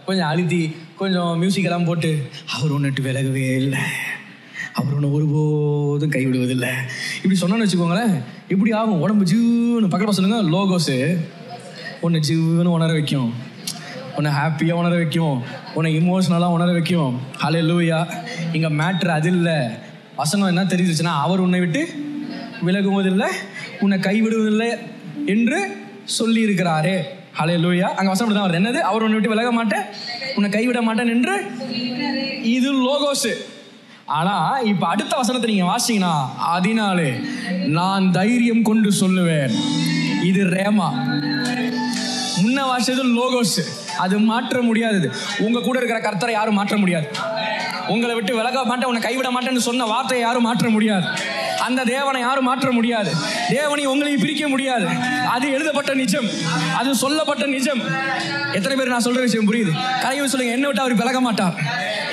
கொஞ்சம் அழுத்தி கொஞ்சம் மியூசிக்கெல்லாம் போட்டு, அவர் ஒன்றுட்டு விலகவே இல்லை, அவர் ஒன்று ஒருபோதும் கைவிடுவதில்லை, இப்படி சொன்னான்னு வச்சுக்கோங்களேன். இப்படி ஆகும். உடம்பு ஜீவனு பக்கத்தில் சொல்லுங்க. லோகோஸு ஒன்று ஜீவனு உணர வைக்கும், உன்னை ஹாப்பியாக உணர வைக்கும், உன்னை இமோஷனலாக உணர வைக்கும். ஹல்லேலூயா. இங்கே மேட்ரு அது இல்லை. வசனம் என்ன தெரிஞ்சிச்சுன்னா, அவர் உன்னை விட்டு விலகுவதில்லை, உன்னை கைவிடுவதில்லை என்று சொல்லி இருக்கிறாரே. ஹல்லேலூயா. அங்கே வசனம் தான் வருது. என்னது? அவர் உன்னை விட்டு விலக மாட்டேன், உன்னை கைவிட மாட்டேன் என்று. இது லோகோஸு. ஆனா இப்ப அடுத்த வசனத்தை நீங்க வாசிங்கன்னா, அதனாலே நான் தைரியம் கொண்டு சொல்லுவேன். இது ரேமா. முன்ன வாசிச்சது லோகோஸ். அது மாற்ற முடியாதது. உங்க கூட இருக்கிற கர்த்தரை யாரும் மாற்ற முடியாது. உங்களை விட்டு விலக மாட்டேன், உன்னை கைவிட மாட்டேன்னு சொன்ன வார்த்தையை யாரும் மாற்ற முடியாது. அந்த தேவனை யாரும் மாற்ற முடியாது. தேவனை உங்களையும் பிரிக்க முடியாது. அது எழுதப்பட்ட நிஜம், அது சொல்லப்பட்ட நிஜம். எத்தனை பேர் நான் சொல்ற விஷயம் புரியுது? கரையும் சொல்லுங்க. என்னை விட்டு அவர் விலக மாட்டார்,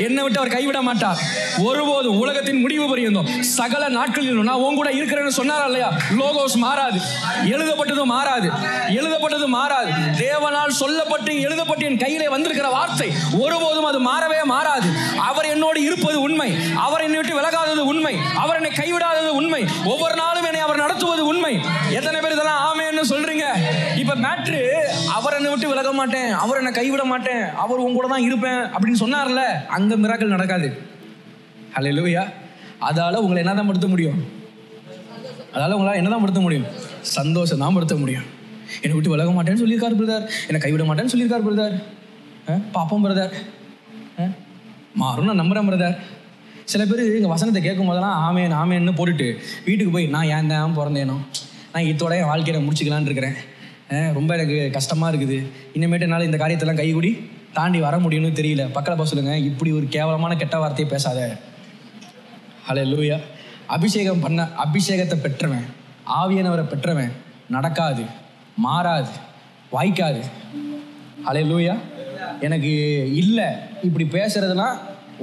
என்னை விட்டு அவர் கைவிட மாட்டார் ஒருபோதும். உலகத்தின் முடிவு பரியந்தம் சகல நாட்களிலும் நான் உன் கூட இருக்கிறேன்னு சொன்னாரா இல்லையா? லோகோஸ் மாறாது, எழுதப்பட்டதும் மாறாது, எழுதப்பட்டதும் மாறாது. தேவனால் சொல்லப்பட்டு எழுதப்பட்டு என் கையிலே வந்திருக்கிற வார்த்தை ஒருபோதும் அது மாறவே மாறாது. அவர் என்னோடு இருப்பது உண்மை, அவர் என்னை விட்டு விலகாதது உண்மை, அவர் என்னை கைவிடாதது உண்மை, ஒவ்வொரு நாளும் என்னை அவர் நடத்துவது உண்மை. எத்தனை பேர் இதெல்லாம் ஆமென்னு சொல்றீங்க? இப்ப மேட்ரு, அவர் என்னை விட்டு விலக மாட்டேன், அவர் என்னை கைவிட மாட்டேன், அவர் உங்க கூட தான் இருப்பேன் அப்படின்னு சொன்னார்ல, அங்க மிராக்கிள் நடக்காது. ஹல்லேலூயா. அதால உங்களை என்னதான் படுத்த முடியும்? அதால உங்களால் என்னதான் படுத்த முடியும்? சந்தோஷம் தான் படுத்த முடியும். என்னை விட்டு விலக மாட்டேன்னு சொல்லியிருக்காரு பிரதர், என்னை கைவிட மாட்டேன்னு சொல்லியிருக்காரு பிரதர், பாப்போம் பிரதர், மாறும் நான் நம்புறேன் பிரதர். சில பேர் இங்கே வசனத்தை கேட்கும் போதெல்லாம் ஆமேன் ஆமேன்னு போட்டுட்டு வீட்டுக்கு போய், நான் ஏன் தான் பிறந்தேனோ, நான் இதோட என் வாழ்க்கையை முடிச்சுக்கலான்னு இருக்கிறேன், ரொம்ப எனக்கு கஷ்டமாக இருக்குது, இனிமேட்டு என்னால் இந்த காரியத்தெல்லாம் கைகூடி தாண்டி வர முடியும்னு தெரியல. பக்கத்தில் போக சொல்லுங்க, இப்படி ஒரு கேவலமான கெட்ட வார்த்தையை பேசாத. ஹல்லேலூயா. அபிஷேகத்தை பெற்றவன், ஆவியானவரை பெற்றவன் நடக்காது, மாறாது, வாய்க்காது. ஹல்லேலூயா. எனக்கு இல்லை இப்படி பேசுறதுனா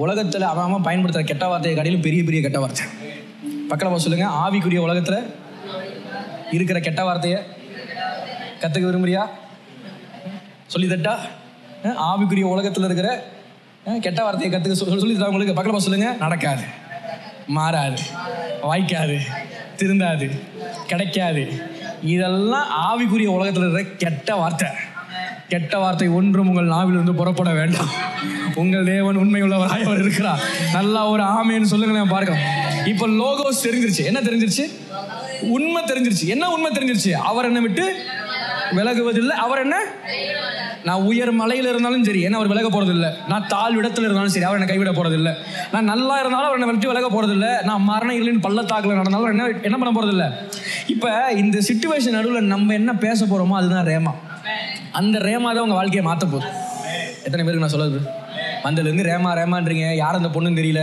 உலகத்தில் அவன் பயன்படுத்துகிற கெட்ட வார்த்தையை காட்டிலும் பெரிய பெரிய கெட்ட வார்த்தை. பக்கத்தில் போக சொல்லுங்க. ஆவிக்குரிய உலகத்தில் இருக்கிற கெட்ட வார்த்தையை கற்றுக்க விரும்புறியா? சொல்லி தட்டா? ஆவிக்குரிய உலகத்தில் இருக்கிற கெட்ட வார்த்தையை கற்றுக்க சொல்லி தரா உங்களுக்கு. பக்கத்தில் போக சொல்லுங்க. நடக்காது, மாறாது, வாய்க்காது, திருந்தாது, கிடைக்காது. இதெல்லாம் ஆவிக்குரிய உலகத்தில் இருக்கிற கெட்ட வார்த்தை. கெட்ட வார்த்தை ஒன்றும் உங்கள் நாவிலிருந்து புறப்பட வேண்டாம். உங்கள் தேவன் உண்மை உள்ளவராய் அவர் இருக்கிறார். நல்லா ஒரு ஆமேன்னு சொல்லுங்களேன் பார்க்கலாம். இப்போ லோகோஸ் தெரிஞ்சிருச்சு. என்ன தெரிஞ்சிருச்சு? உண்மை தெரிஞ்சிருச்சு. என்ன உண்மை தெரிஞ்சிருச்சு? அவர் என்னை விட்டு விலகுவதில்லை. அவர் என்ன, நான் உயர் மலையில் இருந்தாலும் சரி என்ன அவர் விலக போறது இல்லை, நான் தாழ் இடத்துல இருந்தாலும் சரி அவர் என்னை கைவிட போறது இல்லை, நான் நல்லா இருந்தாலும் அவர் என்னை விட்டு விலக போறது இல்லை, நான் மரண இல்லைன்னு பள்ளத்தாக்கில் நடந்தாலும் என்ன பண்ண போறது இல்லை. இப்போ இந்த சிச்சுவேஷன் நடுவில் நம்ம என்ன பேச போறோமோ அதுதான் ரேமா. அந்த ரேமா தான் உங்கள் வாழ்க்கையை மாற்ற போகுது. எத்தனை பேருக்கு நான் சொல்லுது? வந்ததுலேருந்து ரேமான்றீங்க, யார் அந்த பொண்ணுன்னு தெரியல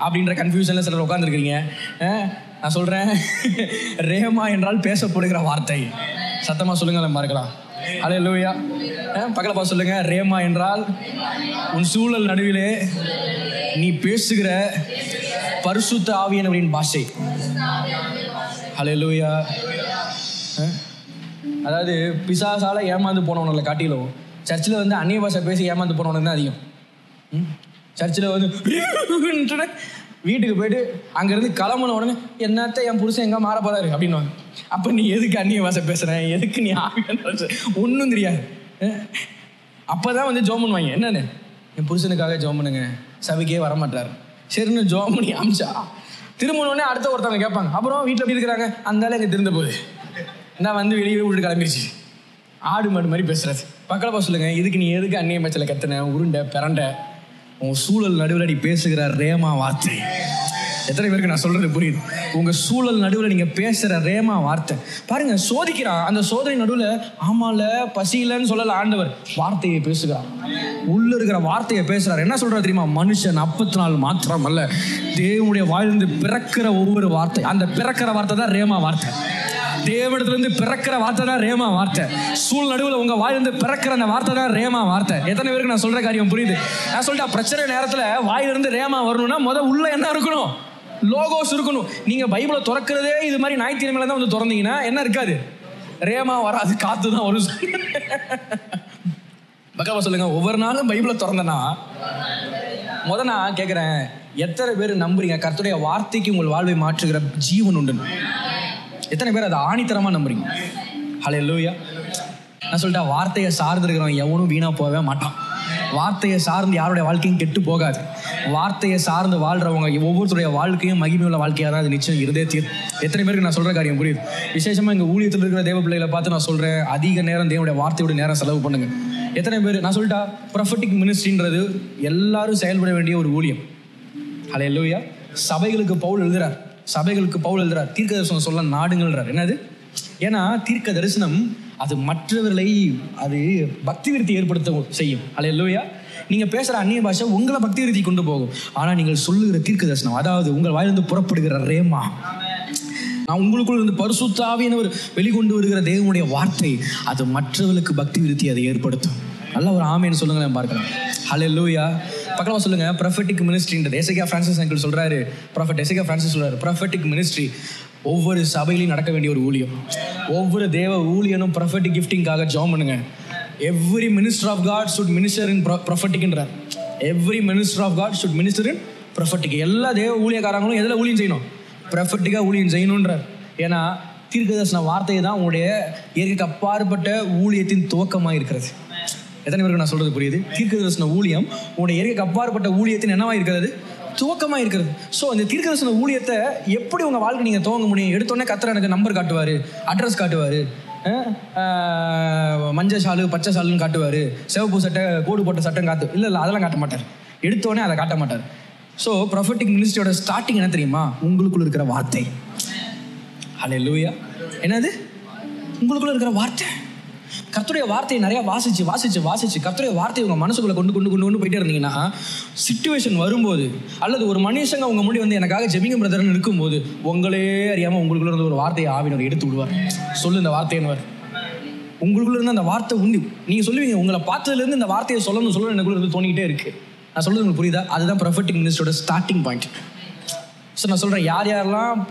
அப்படின்ற கன்ஃபியூஷனில் சிலர் உட்காந்துருக்கிறீங்க. நான் சொல்கிறேன், ரேமா என்றால் பேசப்படுகிற வார்த்தை. சத்தமாக சொல்லுங்களேன் பார்க்கலாம். ஹல்லேலூயா. பக்கத்தில் பார்த்து சொல்லுங்க. ரேமா என்றால் உன் சூழல் நடுவிலே நீ பேசுகிற பரிசுத்த ஆவியானவரின் பாஷை. ஹல்லேலூயா. அதாவது பிசாசால ஏமாந்து போனவங்களை காட்டிலும் சர்ச்சில் வந்து அந்நிய பாஷை பேசி ஏமாந்து போனவனுக்கு தான் அதிகம். சர்ச்சில் வந்து வீட்டுக்கு போயிட்டு அங்கேருந்து கிளம்புன உடனே என்னத்த என் புருஷன் எங்கே மாற போறாரு அப்படின்வாங்க. அப்போ நீ எதுக்கு அந்நிய பாஷை பேசுகிறேன், எதுக்கு நீ ஒன்றும் தெரியாது. அப்போ தான் வந்து ஜோம் பண்ணுவாங்க. என்னன்னு, என் புருஷனுக்காக ஜோம் பண்ணுங்க, சபைக்கே வரமாட்டார். சரின்னு ஜோம் பண்ணி அமிச்சா திரும்பினோடனே அடுத்த ஒருத்தவங்க கேட்பாங்க, அப்புறம் வீட்டில் எப்படி இருக்கிறாங்க, அந்தாலும் எங்கே திருந்த போகுது, நான் வந்து வெளியே விட்டு கிளம்பிடுச்சு. ஆடு மாடு மாதிரி பேசுறது. பக்கத்தில் சொல்லுங்க, இதுக்கு நீ எதுக்கு அந்நிய பேச்சில் கத்துன, உருண்டை பிறண்ட உன் சூழல் நடுவில் நீ பேசுகிற ரேமா வார்த்தை. எத்தனை பேருக்கு நான் சொல்றது புரியுது? உங்க சூழல் நடுவில் நீங்க பேசுற ரேமா வார்த்தை பாருங்க, சோதிக்கிறான். அந்த சோதனை நடுவில் ஆமால பசியிலன்னு சொல்லல ஆண்டவர், வார்த்தையை பேசுகிறார். உள்ள இருக்கிற வார்த்தையை பேசுறாரு. என்ன சொல்றாரு தெரியுமா? மனுஷன் 40 மாத்திரம் அல்ல, தேவனுடைய வாயிலிருந்து பிறக்கிற ஒவ்வொரு வார்த்தை, அந்த பிறக்கிற வார்த்தை தான் ரேமா வார்த்தை. தேவனிடத்திலிருந்து பிறக்கிற வார்த்தை தான் ரேமா வார்த்தை. சூழ் நடுவில் உங்க வாயிலிருந்து பிறக்கிற அந்த வார்த்தை தான் ரேமா வார்த்தை. எத்தனை பேருக்கு நான் சொல்ற காரியம் புரியுது? நான் சொல்லிட்டேன், பிரச்சனை நேரத்தில் வாயிலிருந்து ரேமா வரணும்னா உள்ள என்ன இருக்கணும்? லோகோஸ் இருக்கணும். நீங்க பைபிளை திறக்கிறதே இது மாதிரி ஞாயிற்றுக்கிழமையில தான் வந்து திறந்தீங்கன்னா என்ன இருக்காது? ரேமா வராது, காத்து தான் வரும். பக்கவா சொல்லுங்க, ஒவ்வொரு நாளும் பைபிளை திறந்தனா நான் கேட்கிறேன், எத்தனை பேர் நம்புறீங்க கர்த்தருடைய வார்த்தைக்கு உங்கள் வாழ்வை மாற்றுகிற ஜீவன் உண்டு? எத்தனை பேர் அதை ஆணித்தரமா நம்புறீங்க? ஹல்லேலூயா. நான் சொல்லிட்டேன், வார்த்தையை சார்ந்து இருக்கிறவன் எவனும் வீணா போகவே மாட்டான். வார்த்தையை சார்ந்து யாருடைய வாழ்க்கையும் கெட்டு போகாது. வார்த்தையை சார்ந்து வாழ்றவங்க ஒவ்வொருத்தருடைய வாழ்க்கையும் மகிமையுள்ள வாழ்க்கையாக தான் அது நிச்சயம் இருந்தே தீரும். எத்தனை பேருக்கு நான் சொல்ற காரியம் புரியுது? விசேஷமா எங்க ஊழியத்தில் இருக்கிற தேவ பிள்ளைகளை பார்த்து நான் சொல்றேன், அதிக நேரம் தேவனுடைய வார்த்தையோட நேரம் செலவு பண்ணுங்க. எத்தனை பேர் நான் சொல்லிட்டா, ப்ரொஃபட்டிக் மினிஸ்ட்ரின்றது எல்லாரும் செயல்பட வேண்டிய ஒரு ஊழியம். ஹல்லேலூயா. சபைகளுக்கு பவுல் எழுதுறார், தீர்க்க தரிசனம் சொல்ல நாடுங்கள்ன்றார். என்னது? ஏன்னா தீர்க்க தரிசனம் அது மற்றவர்களை அது பக்தி விருத்தி ஏற்படுத்த செய்யும். ஹல்லேலூயா. நீங்க பேசுற அந்நிய பாஷை உங்களை பக்தி விருத்தி கொண்டு போகும். ஆனா நீங்கள் சொல்லுகிற தீர்க்க தரிசனம், அதாவது உங்கள் வாயிலிருந்து புறப்படுகிற ரேமா, நான் உங்களுக்குள்ள இருந்து பரிசுத்த ஆவியானவர் வெளிக்கொண்டு வருகிற தேவனுடைய வார்த்தை, அது மற்றவர்களுக்கு பக்தி விருத்தி அதை ஏற்படுத்தும். நல்ல ஒரு ஆமேன்னு சொல்லுங்களேன் பார்க்கலாம். ஹல்லேலூயா. பக்கமா சொல்லுங்க, ப்ரொஃபட்டிக் மினிஸ்ட்ரின்றது எசேக்கியா பிரான்சிஸ் அங்கிள் சொல்றாரு, ப்ராஃபட் எசேக்கியா பிரான்சிஸ் சொல்றாரு, ப்ரொஃபட்டிக் மினிஸ்ட்ரி ஒவ்வொரு சபையிலையும் நடக்க வேண்டிய ஒரு ஊழியம். ஒவ்வொரு தேவ ஊழியனும் ப்ரொஃபட்டிக் கிஃப்டிங்காக ஜாம் பண்ணுங்க. Every minister of God should minister in ப்ரொஃபட்டிக்ன்றார். Every minister of God should minister in prophetic. எல்லா தேவ ஊழியக்காரங்களும் எதில் ஊழியம் செய்யணும்? ப்ரொஃபட்டிக்காக ஊழியம் செய்யணுன்றார். ஏன்னா தீர்க்கதரிசன வார்த்தை தான் உங்களுடைய இயற்கைக்கு அப்பாற்பட்ட ஊழியத்தின் துவக்கமாக இருக்கிறது. எத்தனை பேருக்கு நான் சொல்றது புரியுது? தீர்க்கதரிசன ஊழியம் உங்களுடைய இயற்கைக்கு அப்பாற்பட்ட ஊழியத்தின் என்னவா இருக்கிறது? துவக்கமாக இருக்கிறது. ஸோ அந்த தீர்க்கதரிசன ஊழியத்தை எப்படி உங்கள் வாழ்க்கை நீங்கள் துவங்க முடியும்? எடுத்தோடனே கர்த்தர் எனக்கு நம்பர் காட்டுவார், அட்ரஸ் காட்டுவார், மஞ்சள் ஷாலு பச்சை ஷாலுன்னு காட்டுவார், சிவப்பு சட்டை கோடு போட்ட சட்டம் இல்லை அதெல்லாம் காட்ட மாட்டார். எடுத்தோடனே அதை காட்ட மாட்டார். ஸோ ப்ரொஃபட்டிக் மினிஸ்ட்ரியோட ஸ்டார்டிங் என்ன தெரியுமா? உங்களுக்குள்ள இருக்கிற வார்த்தை. ஹல்லேலூயா. என்னது? உங்களுக்குள்ள இருக்கிற வார்த்தை. கர்த்தருடைய வார்த்தையை நிறைய வாசிச்சு கர்த்தருடைய வார்த்தையை உங்க மனசுக்குள்ள கொண்டு போயிட்டே இருந்தீங்கன்னா, சிச்சுவேஷன் வரும்போது அல்லது ஒரு மனுஷங்க உங்க முன்னாடி வந்து எனக்காக ஜெபிங்க பிரதர்னு இருக்கும்போது உங்களே அறியாம உங்களுக்குள்ள இருந்து ஒரு வார்த்தையை ஆவினர் எடுத்து விடுவார். சொல்லு இந்த வார்த்தைன்னு. உங்களுக்குள்ள இருந்து அந்த வார்த்தை உண்டு. நீங்க சொல்லுவீங்க, உங்களை பார்த்ததுல இருந்து இந்த வார்த்தையை சொல்லணும் எனக்குள்ள இருந்து தோணிக்கிட்டே இருக்கு. நான் சொல்றது உங்களுக்கு புரியுதா? அதுதான் ப்ரொஃபட்டிக் மினிஸ்ட்ரியோட ஸ்டார்டிங் பாயிண்ட். ஸோ நான் சொல்றேன், யாரெல்லாம்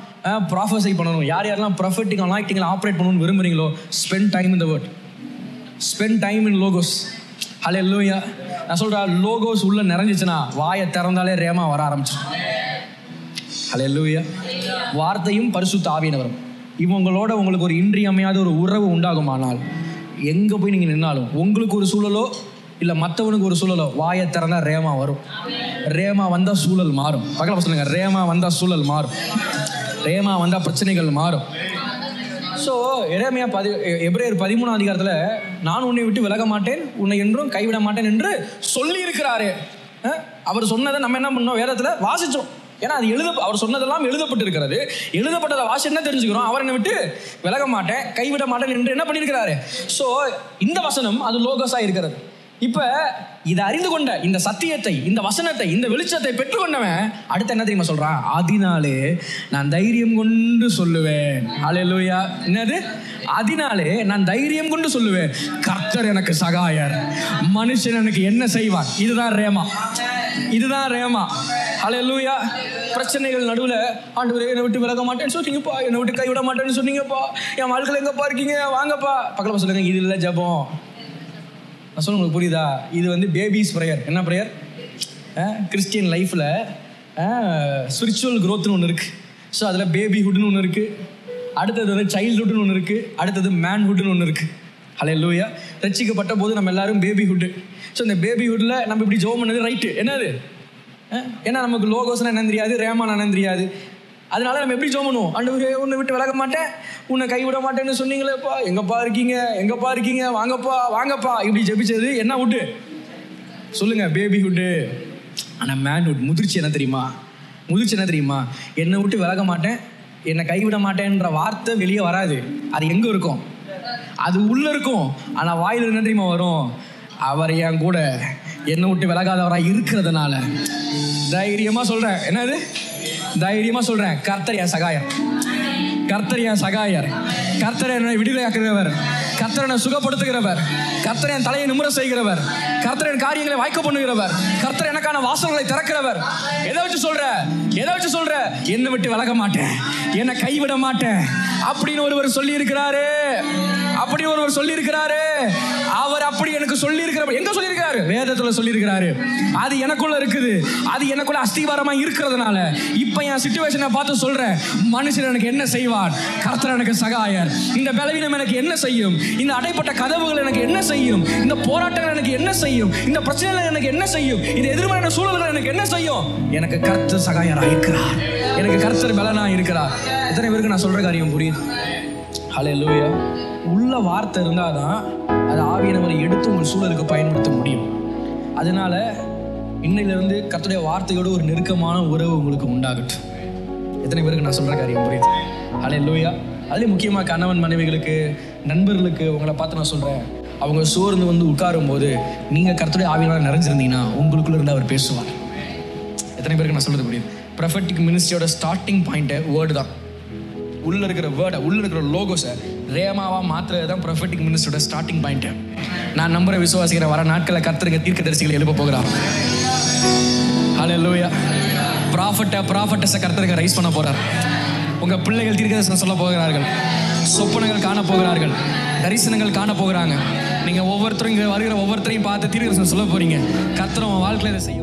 ப்ராஃபஸை பண்ணணும், யாரெல்லாம் ப்ரொஃபட்டிக் அனாயிண்டிங்ல ஆப்ரேட் பண்ணணும்னு விரும்புறீங்களோ, spend time in the word, spend time in logos. Hallelujah. நான் சொல்றேன், லோகோஸ் உள்ள நிறைஞ்சிச்சுன்னா வாயை திறந்தாலே ரேமா வர ஆரம்பிச்சிடும். ஹல்லேலூயா. வார்த்தையும் பரிசுத்த ஆவியானவரும் இவங்களோட உங்களுக்கு ஒரு இன்றியமையாத ஒரு உறவு உண்டாகுமானால், எங்க போய் நீங்க நின்னாலும் உங்களுக்கு ஒரு சூழலோ இல்லை மற்றவனுக்கு ஒரு சூழலோ, வாயை திறந்தா ரேமா வரும். ரேமா வந்தா சூழல் மாறும். பக்கத்துல சொல்லுங்க, ரேமா வந்தா சூழல் மாறும், ரேமா வந்தா பிரச்சனைகள் மாறும். ஸோ எரேமியா எபிரேயர் 13ஆம் அதிகாரத்தில், நான் உன்னை விட்டு விலக மாட்டேன், உன்னை என்றும் கைவிட மாட்டேன் என்று சொல்லி இருக்கிறாரு. அவர் சொன்னதை நம்ம என்ன பண்ணோம்? வேதத்தில் வாசிச்சோம். ஏன்னா அது அவர் சொன்னதெல்லாம் எழுதப்பட்டு இருக்கிறது. எழுதப்பட்டதை வாசி என்ன தெரிஞ்சுக்கிறோம்? அவர் என்னை விட்டு விலக மாட்டேன், கைவிட மாட்டேன் என்று என்ன பண்ணியிருக்கிறாரு? ஸோ இந்த வசனம் அது லோகஸாக இருக்கிறது. இப்ப இதை அறிந்து கொண்ட இந்த சத்தியத்தை, இந்த வசனத்தை, இந்த வெளிச்சத்தை பெற்றுக்கொண்டவன் அடுத்து என்ன தெரியுமா சொல்றான்? அதனாலே நான் தைரியம் கொண்டு சொல்லுவேன். ஹல்லேலூயா. என்னது? அதனாலே நான் தைரியம் கொண்டு சொல்லுவேன், கர்த்தர் எனக்கு சகாயர், மனுஷன் எனக்கு என்ன செய்வான். இதுதான் ரேமா, இதுதான் ரேமா. ஹல்லேலூயா. பிரச்சனைகள் நடுவில் ஆண்டவரே என்னை விட்டு விலக மாட்டேன்னு சொன்னீங்கப்பா, என்னை விட்டு கைவிட மாட்டேன்னு சொன்னீங்கப்பா, என் வாழ்க்கையில் எங்கப்பா இருக்கீங்க, வாங்கப்பா. பக்கத்தில் சொல்லுங்க, இது இல்லை ஜெபம். நான் சொல்ல உங்களுக்கு புரியுதா? இது வந்து பேபிஸ் ப்ரேயர். என்ன ப்ரேயர்? கிறிஸ்டியன் லைஃப்பில் ஸ்பிரிச்சுவல் க்ரோத்னு ஒன்று இருக்குது. ஸோ அதில் பேபிஹுட்னு ஒன்று இருக்குது, அடுத்தது வந்து சைல்டுஹுட்னு ஒன்று இருக்குது, அடுத்தது மேன்ஹுட்னு ஒன்று இருக்குது. ஹல்லேலூயா. ரட்சிக்கப்பட்ட போது நம்ம எல்லாரும் பேபிஹுட்டு. ஸோ இந்த பேபிஹுட்டில் நம்ம இப்படி ஜெபம் பண்ணது ரைட்டு. என்னது? ஏன்னா நமக்கு லோகோஸ்னா என்னன்னு தெரியாது, ரேமான் என்னன்னு தெரியாது. அதனால நம்ம எப்படி ஜெபம் பண்ணுவோம்? ஆண்டவரே உன்னை விட்டு விலக மாட்டேன், உன்னை கைவிட மாட்டேன்னு சொன்னீங்களேப்பா, எங்கப்பா இருக்கீங்க, வாங்கப்பா இப்படி ஜெபிச்சது என்ன ஹுட்டு சொல்லுங்க? பேபிஹுட்டு. ஆனால் மேன்ஹுட், முதிர்ச்சி என்ன தெரியுமா? என்னை விட்டு விலக மாட்டேன், என்னை கைவிட மாட்டேன்ற வார்த்தை வெளியே வராது. அது எங்கே இருக்கும்? அது உள்ளே இருக்கும். ஆனால் வாயில் என்ன தெரியுமா வரும்? அவர் என் கூட என்னை விட்டு விலகாதவராக இருக்கிறதுனால தைரியமாக சொல்கிறேன். என்னது? தைரியமாக சொல்கிறேன், கர்த்தர் என் சகாயர், கர்த்தர் என்னை விடுதலையாக்குகிறவர், கர்த்தர் என்னை சுகப்படுத்துகிறவர், கர்த்தர் என் தலையை நிமிர செய்கிறவர், கர்த்தர் என் காரியங்களை வாய்க்க பண்ணுகிறவர், கர்த்தர் எனக்கான வாசல்களை திறக்கிறவர். எதை வச்சு சொல்ற? என்னை விட்டு விலக மாட்டேன், என்னை கைவிட மாட்டேன் அப்படின்னு ஒருவர் சொல்லி இருக்கிறாரு. அவர் அப்படி எனக்கு சொல்லி இருக்கிறார். எங்க சொல்லி இருக்காரு? வேதத்துல சொல்லி இருக்கிறாரு. அது எனக்குள்ள இருக்குது, அது எனக்குள்ள அஸ்திவாரமா இருக்கிறதுனால இப்ப என் சிச்சுவேஷனை பார்த்து சொல்றேன், மனுஷன் எனக்கு என்ன செய்வான்? கர்த்தர் எனக்கு சகாயர். இந்த பலவீனம் எனக்கு என்ன செய்யும்? இந்த அடைப்பட்ட கதவுகள் எனக்கு என்ன செய்யும்? இந்த போராட்டங்கள் எனக்கு என்ன செய்யும்? இந்த பிரச்சனைகள் எனக்கு என்ன செய்யும்? இந்த எதிர்மறையான சூழல்கள் எனக்கு என்ன செய்யும்? எனக்கு கர்த்தர் சகாயராக இருக்கிறார், எனக்கு கர்த்தர் பலனா இருக்கிறார். எத்தனை பேருக்கு நான் சொல்ற காரியம் புரியுது? ஹல்லேலூயா. உள்ள வார்த்தை இருந்தாதான் அது ஆவியானவரை எடுத்து உங்கள் சூழலுக்கு பயன்படுத்த முடியும். அதனால இன்னையிலிருந்து கர்த்தருடைய வார்த்தையோடு ஒரு நெருக்கமான உறவு உங்களுக்கு உண்டாகட்டும். எத்தனை பேருக்கு நான் சொல்ற காரியம் புரியுது? ஹல்லேலூயா. அதுலேயும் முக்கியமாக கணவன் மனைவிகளுக்கு, நண்பர்களுக்கு உங்களை பார்த்து நான் சொல்கிறேன், அவங்க சோர்ந்து வந்து உட்காரும் போது நீங்கள் கர்த்தருடைய ஆவியானவர் நிறைஞ்சிருந்தீங்கன்னா உங்களுக்குள்ள இருந்து அவர் பேசுவார். எத்தனை பேருக்கு நான் சொல்கிறது புரியுது? ப்ரொஃபெட்டிக் மினிஸ்ட்ரியோட ஸ்டார்டிங் பாயிண்ட்டு வேர்டு தான். உள்ள இருக்கிற வேர்டை, உள்ள இருக்கிற லோகோஸை ரேமாவா மாத்துறது தான் ப்ரொஃபெட்டிக் மினிஸ்ட்ரியோட ஸ்டார்டிங் பாயிண்ட். நான் நம்புற விசுவாசிக்கிற வர நாட்களில் கர்த்தருக்கு தீர்க்கதரிசிகளை எழுப்ப போகிறார். ஹல்லேலூயா. ப்ராஃபட்டஸை கர்த்தருக்கு ரைஸ் பண்ண போறார். உங்க பிள்ளைகள் தீர்க்கதரிசனம் சொல்ல போகிறார்கள், சொப்பனங்கள் காண போகிறார்கள், தரிசனங்கள் காண போகிறாங்க. நீங்க ஒவ்வொருத்தரும் இங்க வருகிற ஒவ்வொருத்தரையும் பார்த்து தீர்க்கதரிசனம் சொல்ல போறீங்க. கர்த்தர் உங்க வாழ்க்கையில இதை செய்ய